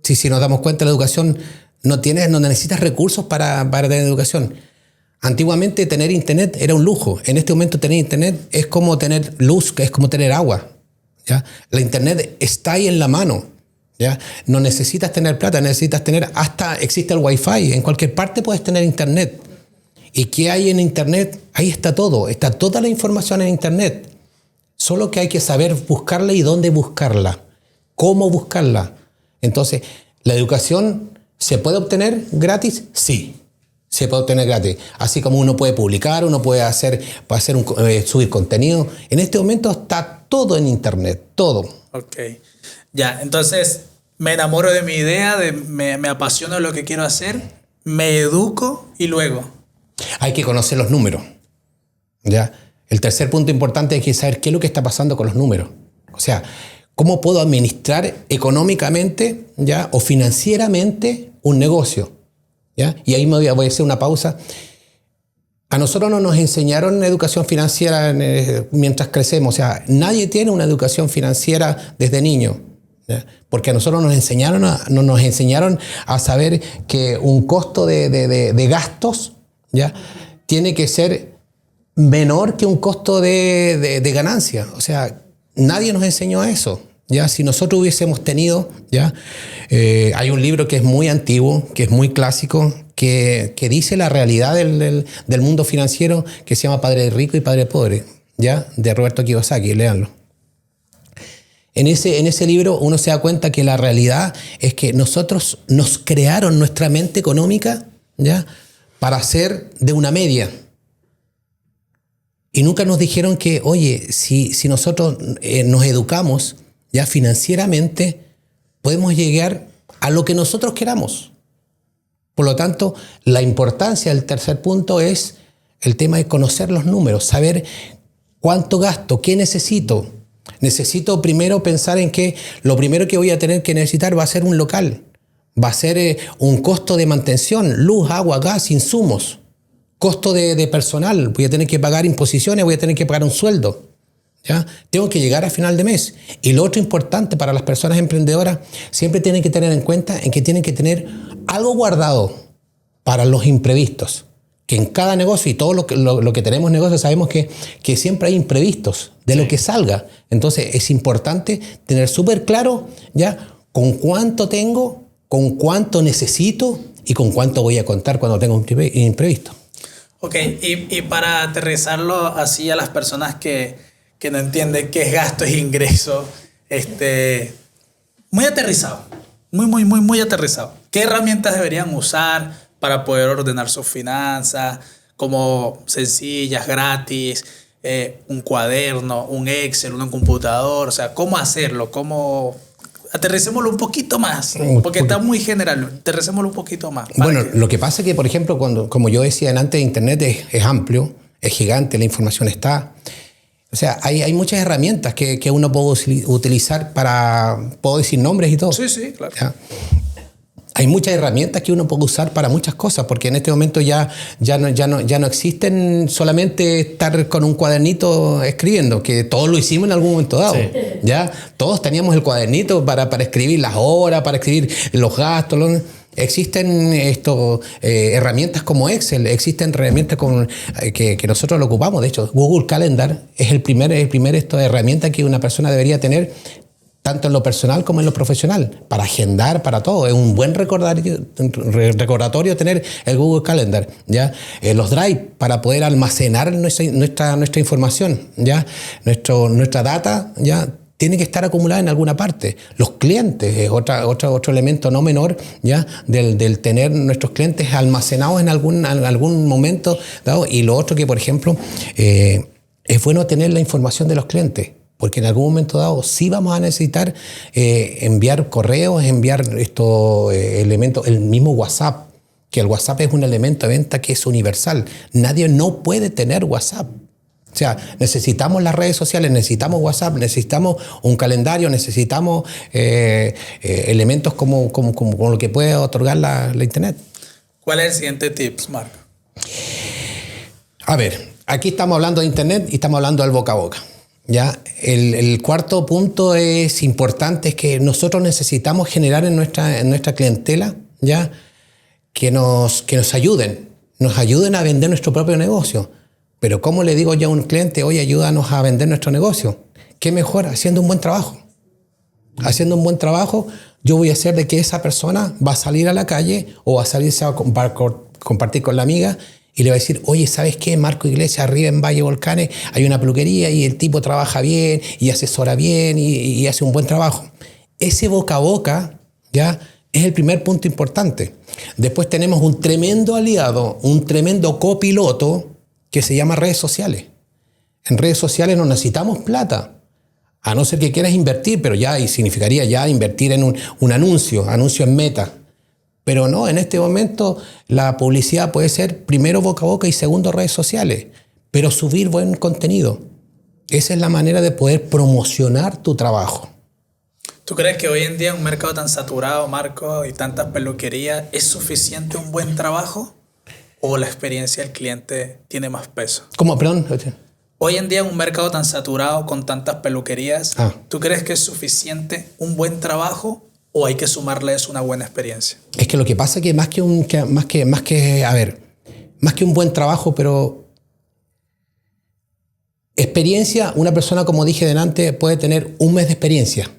Si nos damos cuenta, la educación no necesitas recursos para tener educación. Antiguamente tener internet era un lujo. En este momento tener internet es como tener luz, es como tener agua, ¿ya? La internet está ahí en la mano, ¿ya? No necesitas tener plata, necesitas tener, hasta existe el Wi-Fi. En cualquier parte puedes tener internet. ¿Y qué hay en internet? Ahí está todo. Está toda la información en internet. Solo que hay que saber buscarla y dónde buscarla, cómo buscarla. Entonces, ¿la educación se puede obtener gratis? Sí, se puede obtener gratis. Así como uno puede publicar, uno puede subir contenido. En este momento está todo en internet, todo. Ok. Ya, entonces me enamoro de mi idea, me apasiono de lo que quiero hacer, me educo y luego. Hay que conocer los números. ¿Ya? El tercer punto importante es que saber qué es lo que está pasando con los números. O sea, cómo puedo administrar económicamente, ¿ya?, o financieramente un negocio. ¿Ya? Y ahí voy a hacer una pausa. A nosotros no nos enseñaron educación financiera mientras crecemos. O sea, nadie tiene una educación financiera desde niño. ¿Ya? Porque a nosotros nos enseñaron a saber que un costo de gastos, ¿ya?, tiene que ser menor que un costo de ganancia. O sea, nadie nos enseñó eso. ¿Ya? Si nosotros hubiésemos tenido, ¿ya? Hay un libro que es muy antiguo, que es muy clásico, que dice la realidad del mundo financiero, que se llama Padre Rico y Padre Pobre, ¿ya?, de Roberto Kiyosaki, léanlo. En ese libro uno se da cuenta que la realidad es que nosotros nos crearon nuestra mente económica, ¿ya?, para ser de una media. Y nunca nos dijeron que, oye, si nosotros nos educamos, ya financieramente, podemos llegar a lo que nosotros queramos. Por lo tanto, la importancia del tercer punto es el tema de conocer los números, saber cuánto gasto, qué necesito. Necesito primero pensar en que lo primero que voy a tener que necesitar va a ser un local, va a ser un costo de mantención, luz, agua, gas, insumos, costo de personal, voy a tener que pagar imposiciones, voy a tener que pagar un sueldo. ¿Ya? Tengo que llegar a final de mes. Y lo otro importante para las personas emprendedoras, siempre tienen que tener en cuenta en que tienen que tener algo guardado para los imprevistos. Que en cada negocio, y todo lo que tenemos negocio, sabemos que siempre hay imprevistos de lo que salga. Entonces es importante tener súper claro, ¿ya?, con cuánto tengo, con cuánto necesito y con cuánto voy a contar cuando tenga un imprevisto. Ok, y para aterrizarlo así a las personas que no entienden qué es gasto, es ingreso, muy aterrizado, muy aterrizado. ¿Qué herramientas deberían usar para poder ordenar sus finanzas, como sencillas, gratis, un cuaderno, un Excel, un computador? O sea, ¿cómo hacerlo? Aterricémoslo un poquito más, porque está muy general. Aterricémoslo un poquito más. Bueno, lo que pasa es que, por ejemplo, como yo decía antes, Internet es amplio, es gigante, la información está. O sea, hay muchas herramientas que uno puede utilizar puedo decir nombres y todo. Sí, claro. ¿Ya? Hay muchas herramientas que uno puede usar para muchas cosas, porque en este momento ya no existen solamente estar con un cuadernito escribiendo, que todos lo hicimos en algún momento dado. Sí. ¿Ya? Todos teníamos el cuadernito para escribir las horas, para escribir los gastos. Existen herramientas como Excel, existen herramientas que nosotros lo ocupamos. De hecho, Google Calendar es el primer herramienta que una persona debería tener, tanto en lo personal como en lo profesional, para agendar, para todo. Es un buen recordatorio tener el Google Calendar, ¿ya? Los Drive, para poder almacenar nuestra información, ¿ya? Nuestra data, ¿ya?, tiene que estar acumulada en alguna parte. Los clientes es otro elemento no menor, ¿ya?, del tener nuestros clientes almacenados en algún momento dado. Y lo otro que, por ejemplo, es bueno tener la información de los clientes, porque en algún momento dado sí vamos a necesitar enviar correos, enviar estos elementos, el mismo WhatsApp, que el WhatsApp es un elemento de venta que es universal. Nadie no puede tener WhatsApp. O sea, necesitamos las redes sociales, necesitamos WhatsApp, necesitamos un calendario, necesitamos elementos como lo que puede otorgar la Internet. ¿Cuál es el siguiente tips, Marco? A ver, aquí estamos hablando de Internet y estamos hablando del boca a boca. ¿Ya? El cuarto punto es importante, es que nosotros necesitamos generar en nuestra clientela, ¿ya?, que nos ayuden a vender nuestro propio negocio. Pero ¿cómo le digo yo a un cliente, oye, ayúdanos a vender nuestro negocio? ¿Qué mejor? Haciendo un buen trabajo. Haciendo un buen trabajo, yo voy a hacer de que esa persona va a salir a la calle o va a salirse a compartir con la amiga y le va a decir, oye, ¿sabes qué? Marco Iglesias, arriba en Valle Volcanes, hay una peluquería y el tipo trabaja bien y asesora bien y hace un buen trabajo. Ese boca a boca, ¿ya? Es el primer punto importante. Después tenemos un tremendo aliado, un tremendo copiloto que se llama redes sociales. En redes sociales no necesitamos plata, a no ser que quieras invertir, pero ya y significaría ya invertir en un anuncio en Meta. Pero no, en este momento la publicidad puede ser primero boca a boca y segundo redes sociales, pero subir buen contenido. Esa es la manera de poder promocionar tu trabajo. ¿Tú crees que hoy en día en un mercado tan saturado, Marco, y tantas peluquerías, es suficiente un buen trabajo o la experiencia del cliente tiene más peso? ¿Cómo? Perdón. Hoy en día en un mercado tan saturado con tantas peluquerías, ¿tú crees que es suficiente un buen trabajo o hay que sumarles una buena experiencia? Es que lo que pasa es que más que un buen trabajo, pero experiencia, una persona, como dije delante, puede tener un mes de experiencia.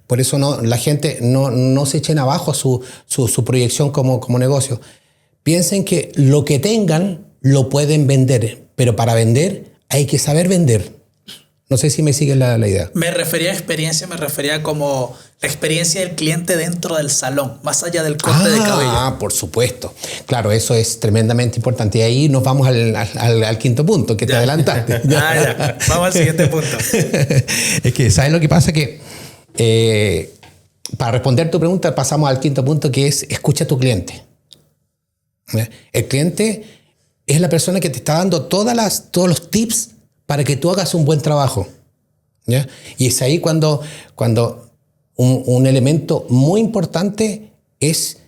Por eso la gente no se echen abajo su proyección como negocio. Piensen que lo que tengan lo pueden vender, pero para vender hay que saber vender. No sé si me siguen la idea. Me refería a experiencia, me refería como la experiencia del cliente dentro del salón, más allá del corte de cabello. Ah, por supuesto. Claro, eso es tremendamente importante. Y ahí nos vamos al quinto punto, que te adelantaste. Ya. Vamos al siguiente punto. Es que, ¿sabes lo que pasa? Que para responder tu pregunta pasamos al quinto punto, que es escucha a tu cliente. El cliente es la persona que te está dando todos los tips para que tú hagas un buen trabajo, ¿ya? Y es ahí cuando un elemento muy importante es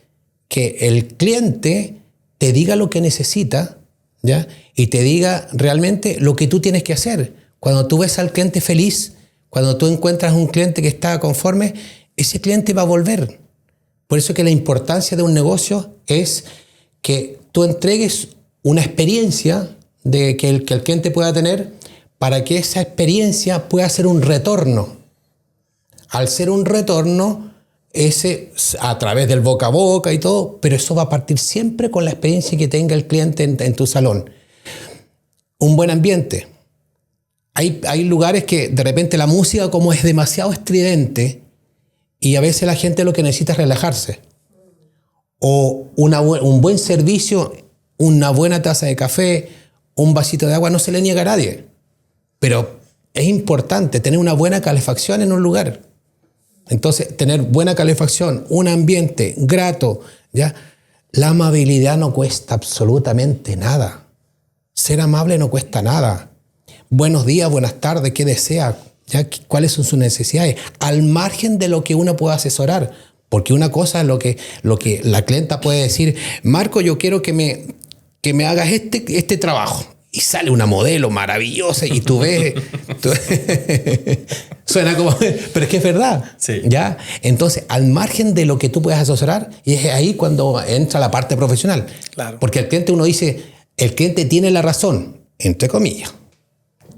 que el cliente te diga lo que necesita, ¿ya? Y te diga realmente lo que tú tienes que hacer. Cuando tú ves al cliente feliz, cuando tú encuentras un cliente que está conforme, ese cliente va a volver. Por eso que la importancia de un negocio es que tú entregues una experiencia que el cliente pueda tener para que esa experiencia pueda ser un retorno. Al ser un retorno, ese a través del boca a boca y todo, pero eso va a partir siempre con la experiencia que tenga el cliente en tu salón. Un buen ambiente. Hay lugares que de repente la música como es demasiado estridente y a veces la gente lo que necesita es relajarse. O un buen servicio, una buena taza de café, un vasito de agua, no se le niega a nadie. Pero es importante tener una buena calefacción en un lugar. Entonces, tener buena calefacción, un ambiente grato, ¿ya? La amabilidad no cuesta absolutamente nada. Ser amable no cuesta nada. Buenos días, buenas tardes, ¿qué desea? ¿Ya? ¿Cuáles son sus necesidades? Al margen de lo que uno pueda asesorar. Porque una cosa es lo que la clienta puede decir, Marco, yo quiero que me hagas este trabajo. Y sale una modelo maravillosa y tú ves... Suena como... Pero es que es verdad. Sí. ¿Ya? Entonces, al margen de lo que tú puedas asesorar, y es ahí cuando entra la parte profesional. Claro. Porque el cliente, uno dice, el cliente tiene la razón, entre comillas.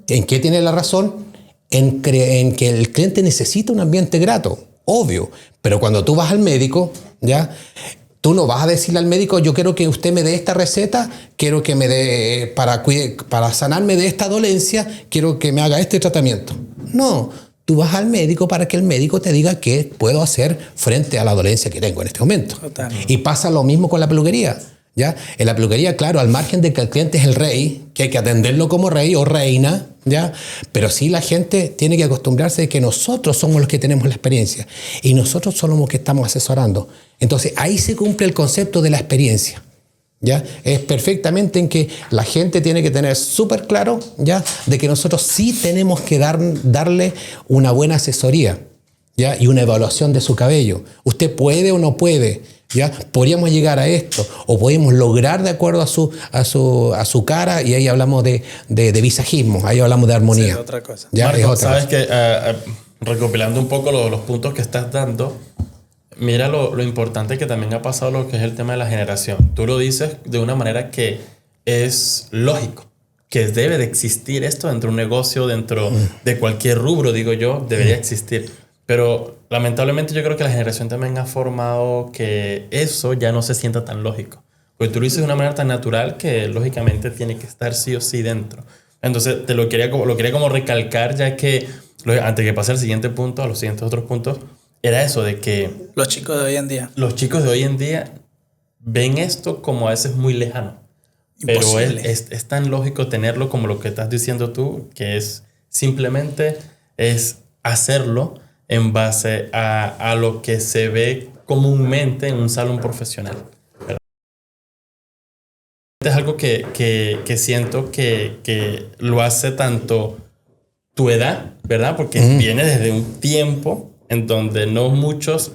¿En qué tiene la razón? En que el cliente necesita un ambiente grato, obvio. Pero cuando tú vas al médico, ¿ya? Tú no vas a decirle al médico, yo quiero que usted me dé esta receta, quiero que me dé, para sanarme de esta dolencia, quiero que me haga este tratamiento. No, tú vas al médico para que el médico te diga qué puedo hacer frente a la dolencia que tengo en este momento. Total. Y pasa lo mismo con la peluquería, ¿ya? En la peluquería, claro, al margen de que el cliente es el rey, que hay que atenderlo como rey o reina, ¿ya? Pero sí la gente tiene que acostumbrarse de que nosotros somos los que tenemos la experiencia y nosotros somos los que estamos asesorando. Entonces ahí se cumple el concepto de la experiencia, ¿ya? Es perfectamente en que la gente tiene que tener súper claro, ¿ya? De que nosotros sí tenemos que darle una buena asesoría, ¿ya? Y una evaluación de su cabello. Usted puede o no puede, ¿ya? Podríamos llegar a esto o podemos lograr de acuerdo a su cara, y ahí hablamos de visajismo, ahí hablamos de armonía. Sí, es otra cosa. ¿Ya? Marco, Es otra sabes cosa. que recopilando un poco los puntos que estás dando, mira lo importante que también ha pasado lo que es el tema de la generación. Tú lo dices de una manera que es lógico, que debe de existir esto dentro de un negocio, dentro de cualquier rubro, digo yo, debería existir. Pero lamentablemente yo creo que la generación también ha formado que eso ya no se sienta tan lógico. Porque tú lo dices de una manera tan natural que lógicamente tiene que estar sí o sí dentro. Entonces lo quería como recalcar, ya que antes que pase al siguiente punto, a los siguientes otros puntos, era eso de que Los chicos de hoy en día. los chicos de hoy en día ven esto como a veces muy lejano. Imposible. Pero es tan lógico tenerlo como lo que estás diciendo tú, que es simplemente es hacerlo en base a lo que se ve comúnmente en un salón profesional. ¿Verdad? Es algo que siento que lo hace tanto tu edad, ¿verdad? Porque viene desde un tiempo en donde no muchos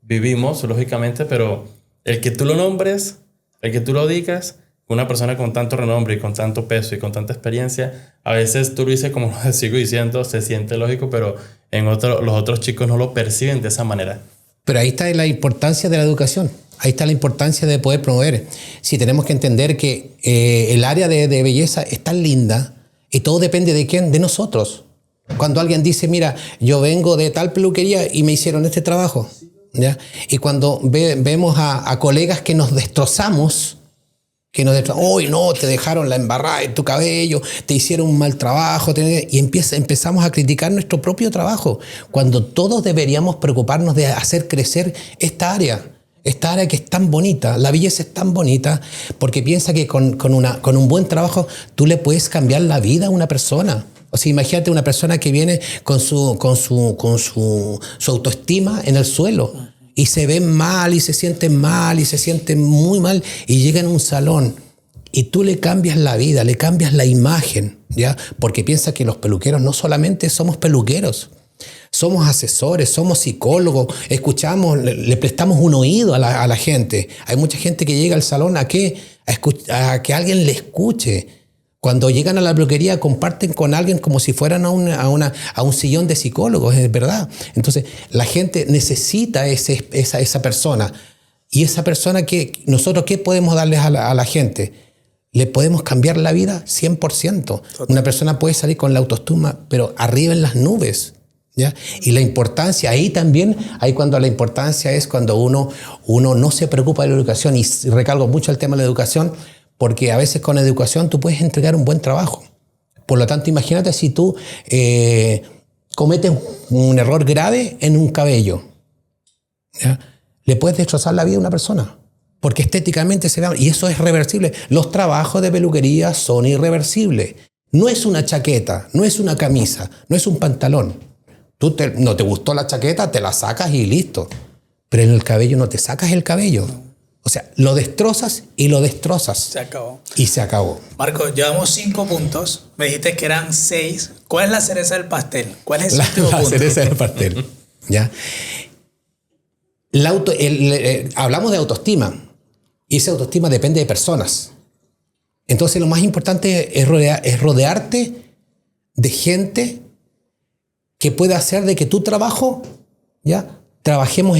vivimos, lógicamente, pero el que tú lo nombres, el que tú lo digas, una persona con tanto renombre y con tanto peso y con tanta experiencia, a veces tú lo dices, como lo sigo diciendo, se siente lógico, pero los otros chicos no lo perciben de esa manera. Pero ahí está la importancia de la educación. Ahí está la importancia de poder promover. Si tenemos que entender que el área de belleza es tan linda y todo depende de quién, de nosotros. Cuando alguien dice, mira, yo vengo de tal peluquería y me hicieron este trabajo, ¿ya? Y cuando vemos a colegas que nos destrozamos, hoy no, te dejaron la embarrada en tu cabello, te hicieron un mal trabajo, y empezamos a criticar nuestro propio trabajo, cuando todos deberíamos preocuparnos de hacer crecer esta área que es tan bonita. La belleza es tan bonita porque piensa que con un buen trabajo tú le puedes cambiar la vida a una persona. O sea, imagínate una persona que viene con su autoestima en el suelo y se ven mal y se sienten muy mal y llegan a un salón y tú le cambias la vida, le cambias la imagen, ¿ya? Porque piensa que los peluqueros no solamente somos peluqueros, somos asesores, somos psicólogos, escuchamos, le prestamos un oído a la gente. Hay mucha gente que llega al salón a que alguien le escuche. Cuando llegan a la peluquería comparten con alguien como si fueran a un sillón de psicólogos, es verdad. Entonces la gente necesita esa persona. Y esa persona, nosotros, ¿qué podemos darles a la gente? Le podemos cambiar la vida 100%. Total. Una persona puede salir con la autoestima, pero arriba en las nubes, ¿ya? Y la importancia, cuando la importancia es cuando uno no se preocupa de la educación, y recalco mucho el tema de la educación, porque a veces con educación tú puedes entregar un buen trabajo. Por lo tanto, imagínate si tú cometes un error grave en un cabello, ¿ya? Le puedes destrozar la vida a una persona, porque estéticamente se ve, y eso es reversible. Los trabajos de peluquería son irreversibles. No es una chaqueta, no es una camisa, no es un pantalón. No te gustó la chaqueta, te la sacas y listo. Pero en el cabello no te sacas el cabello. O sea, lo destrozas y lo destrozas. Se acabó. Y se acabó. Marco, llevamos 5 puntos. Me dijiste que eran 6. ¿Cuál es la cereza del pastel? ¿Cuál es el último punto? La cereza del pastel. ¿Ya? Hablamos de autoestima. Y esa autoestima depende de personas. Entonces lo más importante es rodearte de gente que pueda hacer de que tu trabajo, ¿ya?, trabajemos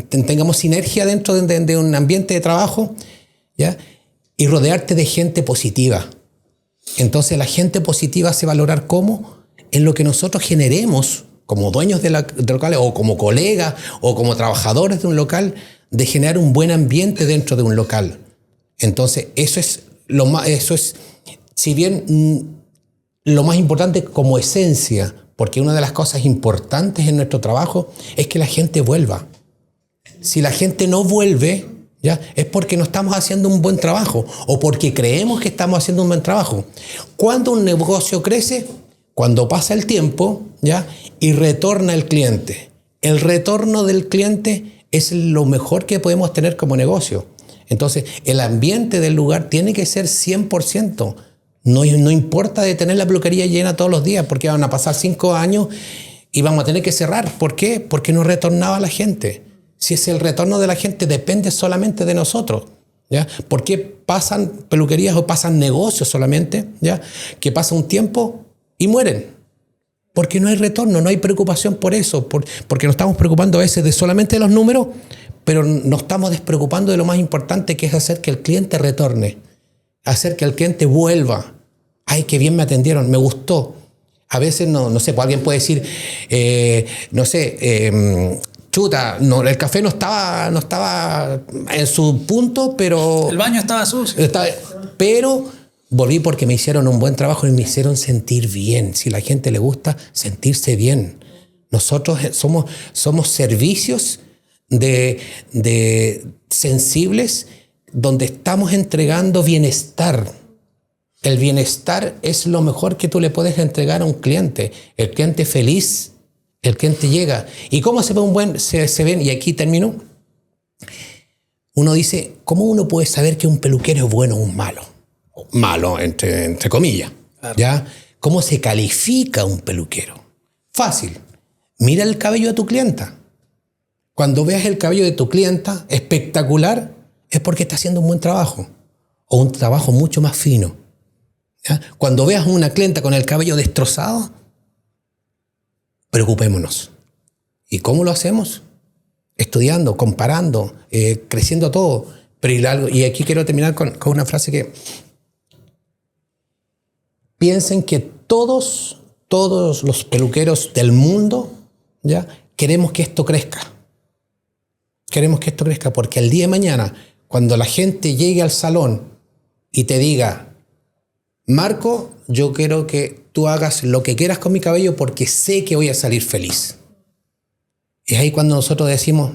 tengamos sinergia dentro de un ambiente de trabajo, ¿ya? Y rodearte de gente positiva. Entonces la gente positiva se va a valorar ¿cómo? En lo que nosotros generemos como dueños de locales o como colegas o como trabajadores de un local, de generar un buen ambiente dentro de un local. Entonces eso es si bien lo más importante como esencia, porque una de las cosas importantes en nuestro trabajo es que la gente vuelva. Si la gente no vuelve, ¿ya?, es porque no estamos haciendo un buen trabajo o porque creemos que estamos haciendo un buen trabajo. ¿Cuándo un negocio crece? Cuando pasa el tiempo, ¿ya?, y retorna el cliente. El retorno del cliente es lo mejor que podemos tener como negocio. Entonces, el ambiente del lugar tiene que ser 100%. No importa de tener la peluquería llena todos los días, porque van a pasar 5 años y vamos a tener que cerrar. ¿Por qué? Porque no retornaba la gente. Si es el retorno de la gente, depende solamente de nosotros, ¿ya? ¿Por qué pasan peluquerías o pasan negocios solamente, ¿ya?, que pasa un tiempo y mueren? Porque no hay retorno, no hay preocupación por eso, porque nos estamos preocupando a veces solamente de los números, pero nos estamos despreocupando de lo más importante, que es hacer que el cliente retorne, hacer que el cliente vuelva. Ay, qué bien me atendieron, me gustó. A veces, no sé, pues alguien puede decir, chuta, no, el café no estaba en su punto, pero... El baño estaba sucio. Pero volví porque me hicieron un buen trabajo y me hicieron sentir bien. Si a la gente le gusta sentirse bien. Nosotros somos servicios de sensibles donde estamos entregando bienestar. El bienestar es lo mejor que tú le puedes entregar a un cliente. El cliente feliz, el cliente llega. ¿Y cómo se ve se ven? Y aquí termino. Uno dice, ¿cómo uno puede saber que un peluquero es bueno o un malo? Malo, entre comillas. Claro. ¿Ya? ¿Cómo se califica un peluquero? Fácil. Mira el cabello de tu clienta. Cuando veas el cabello de tu clienta espectacular, es porque está haciendo un buen trabajo. O un trabajo mucho más fino. ¿Ya? Cuando veas una clienta con el cabello destrozado, preocupémonos. ¿Y cómo lo hacemos? Estudiando, comparando, creciendo todo. Y aquí quiero terminar con una frase que... Piensen que todos los peluqueros del mundo, ¿ya? Queremos que esto crezca. Queremos que esto crezca porque el día de mañana, cuando la gente llegue al salón y te diga, Marco, yo quiero que tú hagas lo que quieras con mi cabello porque sé que voy a salir feliz. Es ahí cuando nosotros decimos,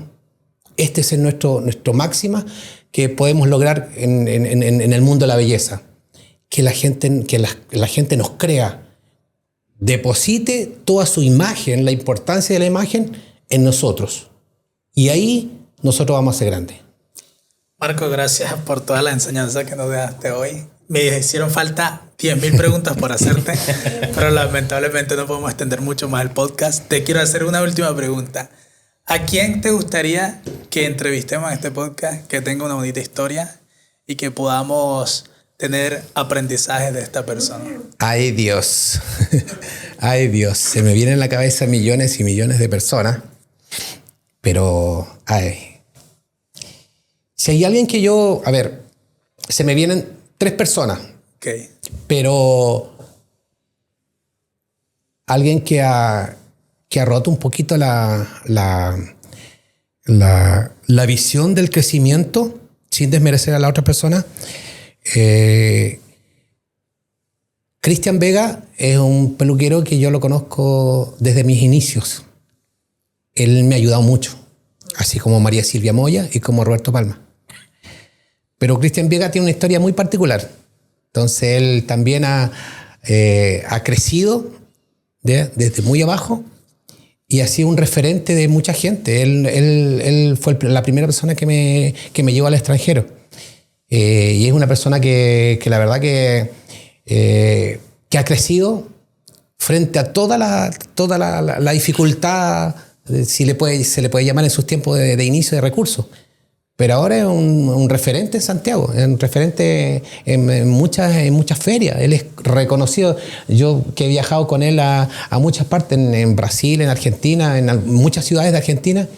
este es nuestro máxima que podemos lograr en el mundo de la belleza. Que la gente nos crea, deposite toda su imagen, la importancia de la imagen en nosotros. Y ahí nosotros vamos a ser grandes. Marco, gracias por toda la enseñanza que nos dejaste hoy. Me hicieron falta 10.000 preguntas por hacerte, pero lamentablemente no podemos extender mucho más el podcast. Te quiero hacer una última pregunta. ¿A quién te gustaría que entrevistemos en este podcast, que tenga una bonita historia y que podamos tener aprendizaje de esta persona? Ay, Dios. Ay, Dios. Se me vienen a la cabeza millones y millones de personas, pero si hay alguien que se me vienen 3 personas. Okay. Pero alguien que ha roto un poquito la visión del crecimiento, sin desmerecer a la otra persona. Cristian Vega es un peluquero que yo lo conozco desde mis inicios. Él me ha ayudado mucho, así como María Silvia Moya y como Roberto Palma. Pero Cristian Vega tiene una historia muy particular. Entonces él también ha crecido desde muy abajo y ha sido un referente de mucha gente. Él fue la primera persona que me llevó al extranjero. Y es una persona que la verdad que ha crecido frente a toda la dificultad, se le puede llamar en sus tiempos de inicio de recursos. Pero ahora es un referente en Santiago, un referente en muchas ferias. Él es reconocido. Yo que he viajado con él a muchas partes, en Brasil, en Argentina, en muchas ciudades de Argentina,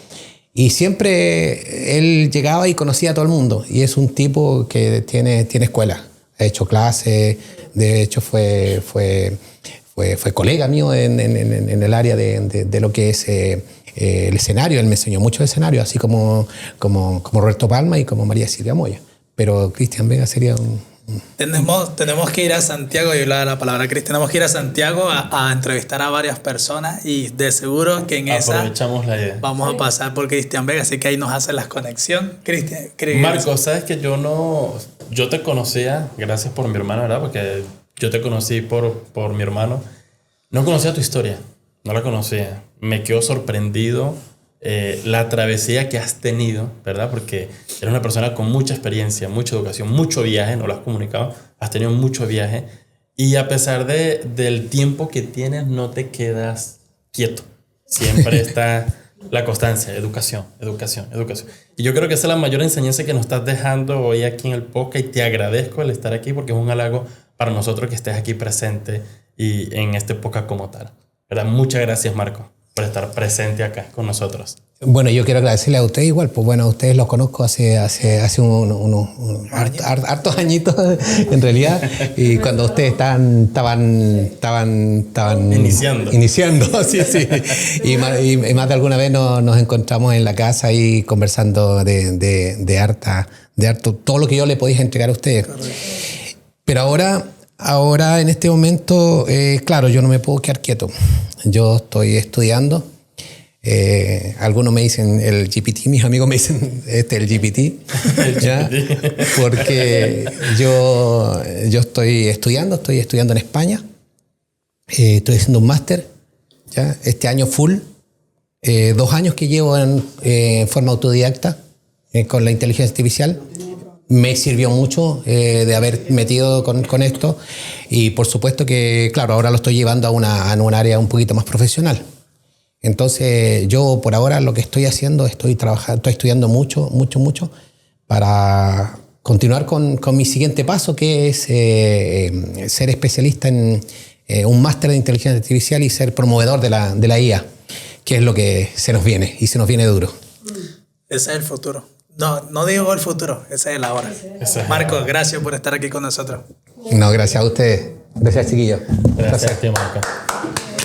y siempre él llegaba y conocía a todo el mundo. Y es un tipo que tiene escuela, ha hecho clases, de hecho fue colega mío en el área de lo que es... el escenario. Él me enseñó mucho el escenario, así como Roberto Palma y como María Silvia Moya. Pero Cristian Vega sería Tenemos que ir a Santiago, y hablar la palabra Cristian, tenemos que ir a Santiago a entrevistar a varias personas y de seguro que en aprovechamos la idea. Vamos a pasar por Cristian Vega, así que ahí nos hace la conexión. Cristian, Marco, sabes que yo te conocía gracias por mi hermano, ¿verdad? Porque yo te conocí por mi hermano. No conocía tu historia, no la conocía. Me quedo sorprendido la travesía que has tenido, ¿verdad? Porque eres una persona con mucha experiencia, mucha educación, mucho viaje, no lo has comunicado, has tenido mucho viaje y a pesar del tiempo que tienes no te quedas quieto. Siempre está la constancia, educación. Y yo creo que esa es la mayor enseñanza que nos estás dejando hoy aquí en el podcast y te agradezco el estar aquí porque es un halago para nosotros que estés aquí presente y en este podcast como tal. ¿Verdad? Muchas gracias, Marco, por estar presente acá con nosotros. Bueno, yo quiero agradecerle a ustedes igual, pues bueno, a ustedes los conozco hace hartos añitos en realidad, y cuando ustedes estaban iniciando, sí. Y más de alguna vez nos encontramos en la casa y conversando de harto, todo lo que yo le podía entregar a ustedes. Correcto. Pero ahora en este momento, claro, yo no me puedo quedar quieto. Yo estoy estudiando. Algunos me dicen el GPT, mis amigos me dicen el GPT, ¿ya? Porque yo estoy estudiando en España, estoy haciendo un máster, ¿ya? Este año full, 2 años que llevo en forma autodidacta con la inteligencia artificial. Me sirvió mucho de haber metido con esto, y por supuesto que, claro, ahora lo estoy llevando a un área un poquito más profesional. Entonces, yo por ahora lo que estoy haciendo, estoy estudiando mucho para continuar con mi siguiente paso, que es ser especialista en un máster de inteligencia artificial y ser promovedor de la IA, que es lo que se nos viene, y se nos viene duro. Ese es el futuro. No digo el futuro, ese es el ahora. Marco, gracias por estar aquí con nosotros. No, gracias a ustedes. Gracias, chiquillos. Gracias a ti, Marco.